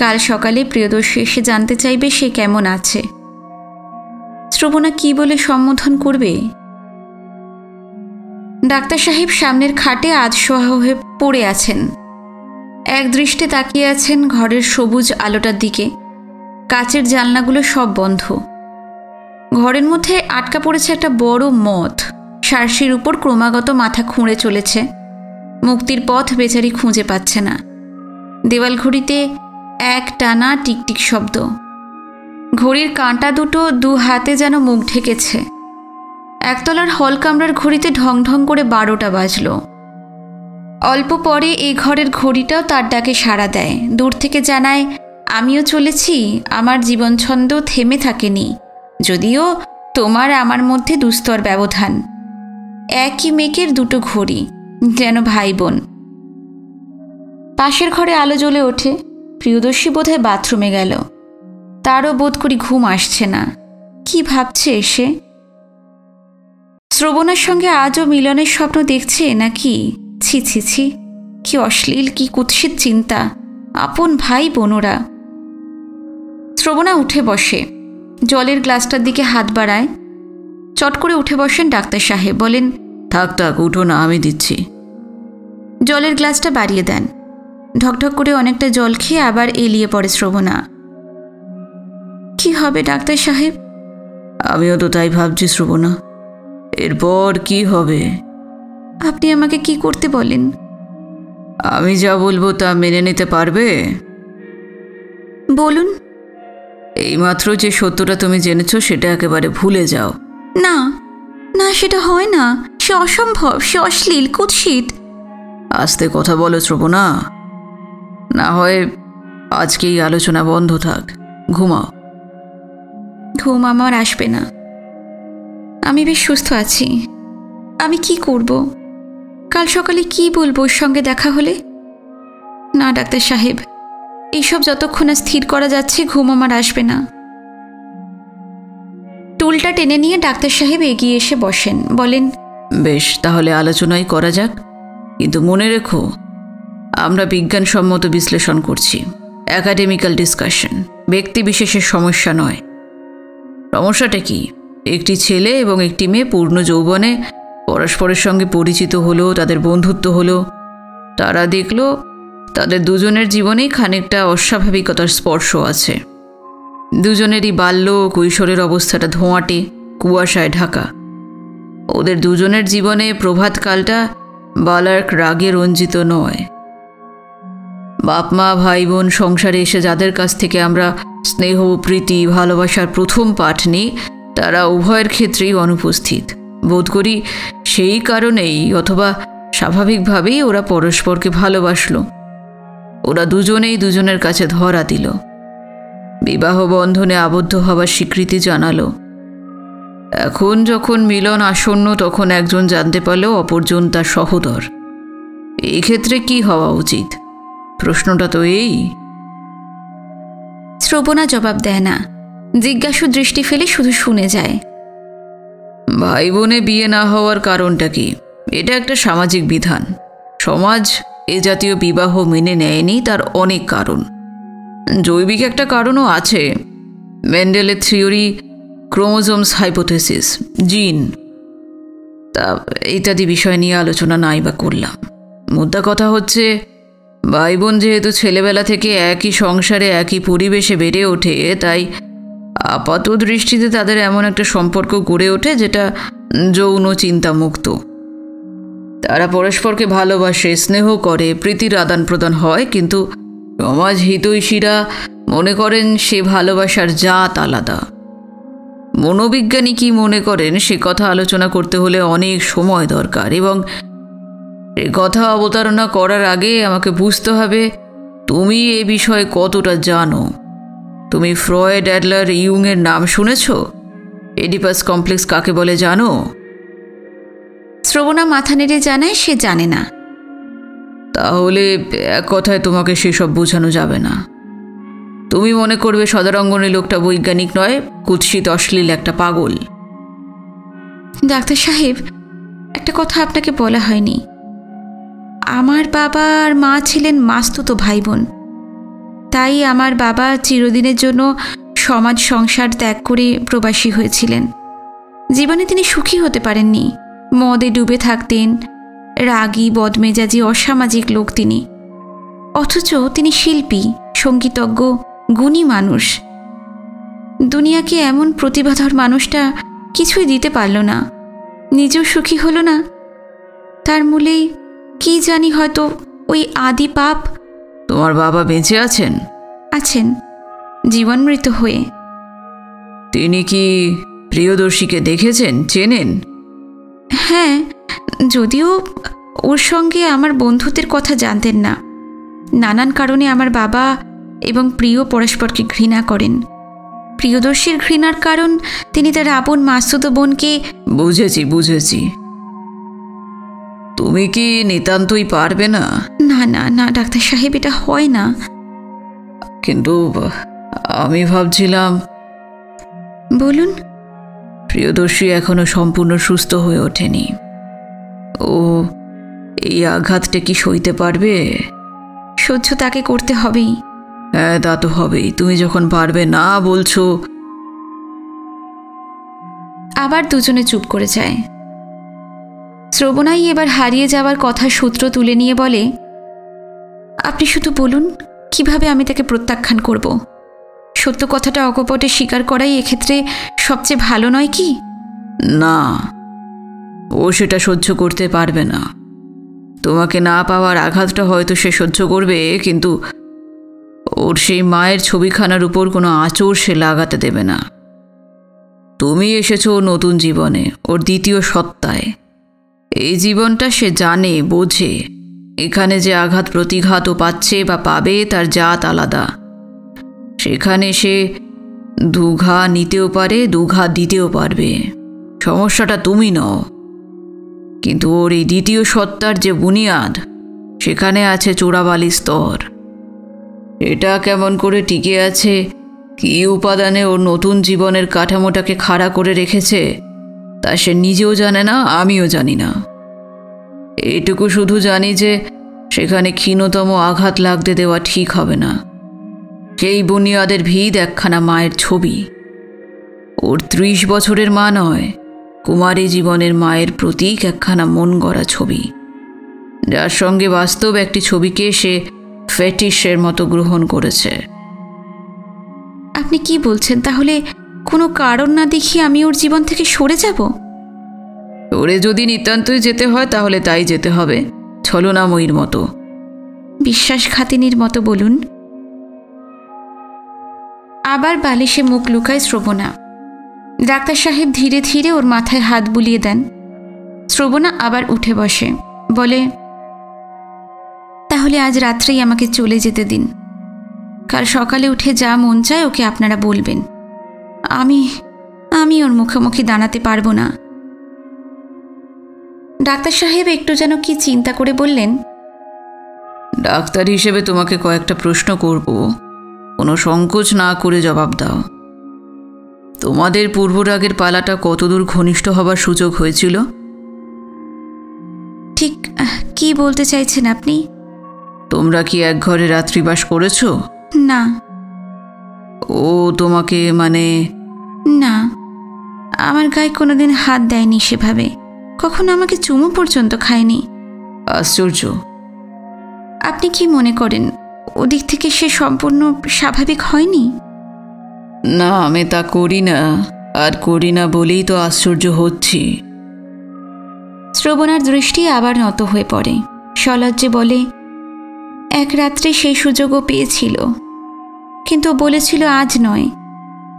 কাল সকালে প্রিয়দর্শী এসে জানতে চাইবে সে কেমন আছে। শ্রবণা কি বলে সম্বোধন করবে? ডাক্তার সাহেব সামনের খাটে আধশোয়া হয়ে পড়ে আছেন, এক দৃষ্টে তাকিয়ে আছেন ঘরের সবুজ আলোটার দিকে। কাচের জানলাগুলো সব বন্ধ। ঘরের মধ্যে আটকা পড়েছে একটা বড় মথ, সার্সির উপর ক্রমাগত মাথা খুঁড়ে চলেছে। মুক্তির পথ বেচারি খুঁজে পাচ্ছে না। দেওয়াল ঘড়িতে এক টানা টিকটিক শব্দ। ঘড়ির কাঁটা দুটো দু হাতে যেন মুখ ঢেকেছে। একতলার হল কামরার ঘড়িতে ঢং ঢং করে 12টা বাজল। অল্প পরে এই ঘরের ঘড়িটাও তার ডাকে সাড়া দেয়, দূর থেকে জানায় আমিও চলেছি, আমার জীবনছন্দ থেমে থাকেনি, যদিও তোমার আমার মধ্যে দুস্তর ব্যবধান। একই মেকের দুটো ঘড়ি, যেন ভাই বোন। পাশের ঘরে আলো জ্বলে ওঠে। প্রিয়দর্শী বোধহয় বাথরুমে গেল। তারও বোধ করি ঘুম আসছে না। কি ভাবছে সে? শ্রবণার সঙ্গে আজও মিলনের স্বপ্ন দেখছে নাকি? ছি ছি ছি, কি অশ্লীল, কি কুৎসিত চিন্তা। আপন ভাই বোনরা। শ্রবণা উঠে বসে, জলের গ্লাসটার দিকে হাত বাড়ায়। চট করে উঠে বসেন ডাক্তার সাহেব, বলেন থাক থাক, উঠো না, আমি দিচ্ছি। জলের গ্লাসটা বাড়িয়ে দেন। ঢকঢক করে অনেকটা জল খেয়ে আবার এলিয়ে পড়ে শ্রবণা। কি হবে ডাক্তার সাহেব? আমিও তো তাই ভাবছি শ্রবণা, এরপর কি হবে? আপনি আমাকে কি করতে বলেন? আমি যা বলবো তা মেনে নিতে পারবে? বলুন। এইমাত্র যে সত্যটা তুমি জেনেছো সেটা একেবারে ভুলে যাও। না না, সেটা হয় না, সে অসম্ভব, সে অশ্লীল, কুৎসিত। আস্তে কথা বলো শ্রবণা, না হয় আজকেই আলোচনা বন্ধ থাক, ঘুমাও। ঘুম আমার আসবে না, আমি বেশ সুস্থ আছি। আমি কি করব? কাল সকালে কি বলবো ওর সঙ্গে দেখা হলে? না ডাক্তার সাহেব, এইসব যতক্ষণ না স্থির করা যাচ্ছে ঘুম আমার আসবে না। টুলটা টেনে নিয়ে ডাক্তার সাহেব এগিয়ে এসে বসেন, বলেন বেশ, তাহলে আলোচনাই করা যাক, কিন্তু মনে রেখো আমরা বিজ্ঞানসম্মত বিশ্লেষণ করছি, একাডেমিক্যাল ডিসকাশন, ব্যক্তি বিশেষের সমস্যা নয়। সমস্যাটা কি? একটি ছেলে এবং একটি মেয়ে পূর্ণ যৌবনে পরস্পরের সঙ্গে পরিচিত হলো, তাদের বন্ধুত্ব হলো। তারা দেখল তাদের দুজনের জীবনেই খানিকটা অস্বাভাবিকতার স্পর্শ আছে। দুজনেরই বাল্য ও কৈশোরের অবস্থাটা ধোঁয়াটে, কুয়াশায় ঢাকা। ওদের দুজনের জীবনে প্রভাতকালটা বালার্ক রাগে রঞ্জিত নয়। বাপ মা ভাই বোন সংসারে এসে যাদের কাছ থেকে আমরা স্নেহ প্রীতি ভালোবাসার প্রথম পাঠ নিই তারা উভয়ের ক্ষেত্রেই অনুপস্থিত। বোধ করি সেই কারণেই অথবা স্বাভাবিকভাবেই ওরা পরস্পরকে ভালোবাসল। ওরা দুজনেই দুজনের কাছে ধরা দিল, বিবাহ বন্ধনে আবদ্ধ হবার স্বীকৃতি জানালো। এখন যখন মিলন আসন্ন তখন একজন জানতে পারল অপরজন তার সহোদর। এই ক্ষেত্রে কি হওয়া উচিত? প্রশ্নটা তো এই। শ্রবণা জবাব দেয় না, জিজ্ঞাসু দৃষ্টি ফেলে শুধু শুনে যায়। ভাই বোনে বিয়ে না হওয়ার কারণটা কি? এটা একটা সামাজিক বিধান। সমাজ এ জাতীয় বিবাহ মেনে নেয়নি, তার অনেক কারণ। জৈবিক একটা কারণও আছে, মেন্ডেলের থিওরি, ক্রোমোজোমস হাইপোথেসিস, জিন, তা ইত্যাদি বিষয় নিয়ে আলোচনা নাই বা করলাম। মুদ্রা কথা হচ্ছে, ভাই বোন যেহেতু ছেলেবেলা থেকে একই সংসারে একই পরিবেশে বেড়ে ওঠে, তাই আপাত দৃষ্টিতে তাদের এমন একটা সম্পর্ক গড়ে ওঠে যেটা যৌন চিন্তামুক্ত। তারা পরস্পরকে ভালোবাসে, স্নেহ করে, প্রীতির আদান প্রদান হয়, কিন্তু সমাজ হিতৈষীরা মনে করেন সে ভালোবাসার জাত আলাদা। মনোবিজ্ঞানী কি মনে করেন সে কথা আলোচনা করতে হলে অনেক সময় দরকার, এবং এ কথা অবতারণা করার আগে আমাকে বুঝতে হবে তুমি এ বিষয়ে কতটা জানো। তুমি ফ্রয়েড, অ্যাডলার, ইয়ুংয়ের নাম শুনেছ? এডিপাস কমপ্লেক্স কাকে বলে জানো? শ্রবণা মাথা নেড়ে জানায় সে জানে না। তাহলে এক কথায় তোমাকে সেসব বোঝানো যাবে না। তুমি মনে করবে সদারঙ্গনে লোকটা বৈজ্ঞানিক নয়, কুৎসিত অশ্লীল একটা পাগল। ডাক্তার সাহেব, একটা কথা আপনাকে বলা হয়নি। আমার বাবা আর মা ছিলেন মাস্তুতো ভাই বোন। তাই আমার বাবা চিরদিনের জন্য সমাজ সংসার ত্যাগ করে প্রবাসী হয়েছিলেন। জীবনে তিনি সুখী হতে পারেননি, মদে ডুবে থাকতেন, রাগী, বদমেজাজি, অসামাজিক লোক তিনি। অথচ তিনি শিল্পী, সঙ্গীতজ্ঞ, গুণী মানুষ। দুনিয়াকে এমন প্রতিভাধর মানুষটা কিছুই দিতে পারল না, নিজেও সুখী হলো না। তার মূলেই কি জানি হয়তো ওই আদি পাপ। তোমার বাবা বেঁচে আছেন? আছেন, জীবনমৃত হয়ে। তিনি কি প্রিয়দর্শীকে দেখেছেন, চেনেন? হ্যাঁ, যদিও ওর সঙ্গে আমার বন্ধুত্বের কথা জানতেন না। নানান কারণে আমার বাবা এবং প্রিয় পরস্পরকে ঘৃণা করেন। প্রিয়দর্শীর ঘৃণার কারণ তিনি তার আপন মাসুদ বোনকে। বুঝেছি। তুমি কি নিতান্তই পারবে না? না না না ডাক্তার সাহেব, এটা হয় না। কিন্তু আমি ভাবছিলাম। বলুন। প্রিয়দর্শী এখনো সম্পূর্ণ সুস্থ হয়ে ওঠেনি। ও এই আঘাতটা কি সইতে পারবে? সহ্য তাকে করতে হবেই। হ্যাঁ, তা তো হবেই। তুমি যখন পারবে না বলছো। আবার দুজনে চুপ করে যায়। শ্রবণাই এবার হারিয়ে যাওয়ার কথার সূত্র তুলে নিয়ে বলে, আপনি শুধু বলুন কিভাবে আমি তাকে প্রত্যাখ্যান করব। সত্য কথাটা অকপটে স্বীকার করাই এক্ষেত্রে সবচেয়ে ভালো নয় কি? না, ও সেটা সহ্য করতে পারবে না। তোমাকে না পাওয়ার আঘাতটা হয়তো সে সহ্য করবে, কিন্তু ওর সেই মায়ের ছবিখানার উপর কোনো আঁচড় সে লাগাতে দেবে না। তুমি এসেছো ওর নতুন জীবনে, ওর দ্বিতীয় সত্তায়। এই জীবনটা সে জানে, বোঝে। এখানে যে আঘাত প্রতিঘাতও পাচ্ছে বা পাবে তার জাত আলাদা। সেখানে সে দুঘা নিতেও পারে, দুঘা দিতেও পারবে। সমস্যাটা তুমি নও, কিন্তু ওর এই দ্বিতীয় সত্তার যে বুনিয়াদ, সেখানে আছে চোরাবালি স্তর। এটা কেমন করে টিকে আছে, কী উপাদানে ওর নতুন জীবনের কাঠামোটাকে খাড়া করে রেখেছে, তা সে নিজেও জানে না, আমিও জানি না। এইটুকু শুধু জানি যে সেখানে ক্ষীণতম আঘাত লাগতে দেওয়া ঠিক হবে না। সেই বুনিয়াদের ভিত একখানা মায়ের ছবি। ওর 30 বছরের মা নয়, কুমারী জীবনের মায়ের প্রতীক একখানা মন গড়া ছবি, যার সঙ্গে বাস্তব একটি ছবিকে সে ফেটিশের মতো গ্রহণ করেছে। আপনি কি বলছেন? তাহলে কোনো কারণ না দেখিয়ে আমি ওর জীবন থেকে সরে যাব? ওরে যদি নিতান্তই যেতে হয় তাহলে তাই যেতে হবে, ছলনাময়ীর মতো। বিশ্বাসঘাতিনীর মতো বলুন। আবার বালিশে মুখ লুকায় শ্রবণা। ডাক্তার সাহেব ধীরে ধীরে ওর মাথায় হাত বুলিয়ে দেন। শ্রবণা আবার উঠে বসে, বলে, তাহলে আজ রাত্রেই আমাকে চলে যেতে দিন। কাল সকালে উঠে যা মন চায় ওকে আপনারা বলবেন। আমি ওর মুখোমুখি দাঁড়াতে পারবো না। ডাক্তার সাহেব একটু যেন কি চিন্তা করে বললেন, ডাক্তার হিসেবে তোমাকে কয়েকটা প্রশ্ন করব, কোনো সংকোচ না করে জবাব দাও। তোমাদের পূর্বরাগের পালাটা কতদূর ঘনিষ্ঠ হবার সুযোগ হয়েছিল? ঠিক কি বলতে চাইছেন আপনি? তোমরা কি এক ঘরে রাত্রিবাস করেছো? না। ও তোমাকে না, আমার গায়ে কোনোদিন হাত দেয়নি সেভাবে, কখনো আমাকে চুমু পর্যন্ত খায়নি। আশ্চর্য। আপনি কি মনে করেন ওদিক থেকে সে সম্পূর্ণ স্বাভাবিক হয়নি? না, আমি তা করি না, আর করি না বলেই তো আশ্চর্য হচ্ছি। শ্রবণার দৃষ্টি আবার নত হয়ে পড়ে। সলজ্জে বলে, এক রাত্রে সেই সুযোগও পেয়েছিল, কিন্তু বলেছিল আজ নয়।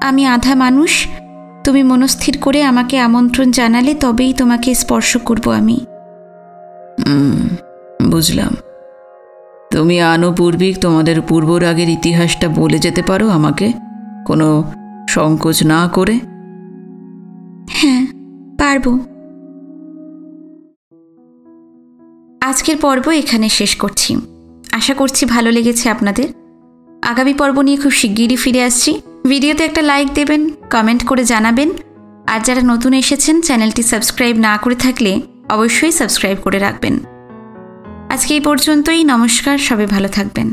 আমি আধা মানুষ, তুমি মনস্থির করে আমাকে আমন্ত্রণ জানালে তবেই তোমাকে স্পর্শ করব আমি। বুঝলাম। তুমি আনুপূর্বিক তোমাদের পূর্বরাগের ইতিহাসটা বলে যেতে পারো আমাকে, কোনো সংকোচ না করে? হ্যাঁ, পারব। আজকের পর্ব এখানে শেষ করছি। আশা করছি ভালো লেগেছে আপনাদের। আগামী পর্ব নিয়ে খুব শিগগিরই ফিরে আসছি। ভিডিওতে একটা লাইক দেবেন, কমেন্ট করে জানাবেন, আর যারা নতুন এসেছেন চ্যানেলটি সাবস্ক্রাইব না করে থাকলে অবশ্যই সাবস্ক্রাইব করে রাখবেন। আজকে এই পর্যন্তই। নমস্কার, সবাই ভালো থাকবেন।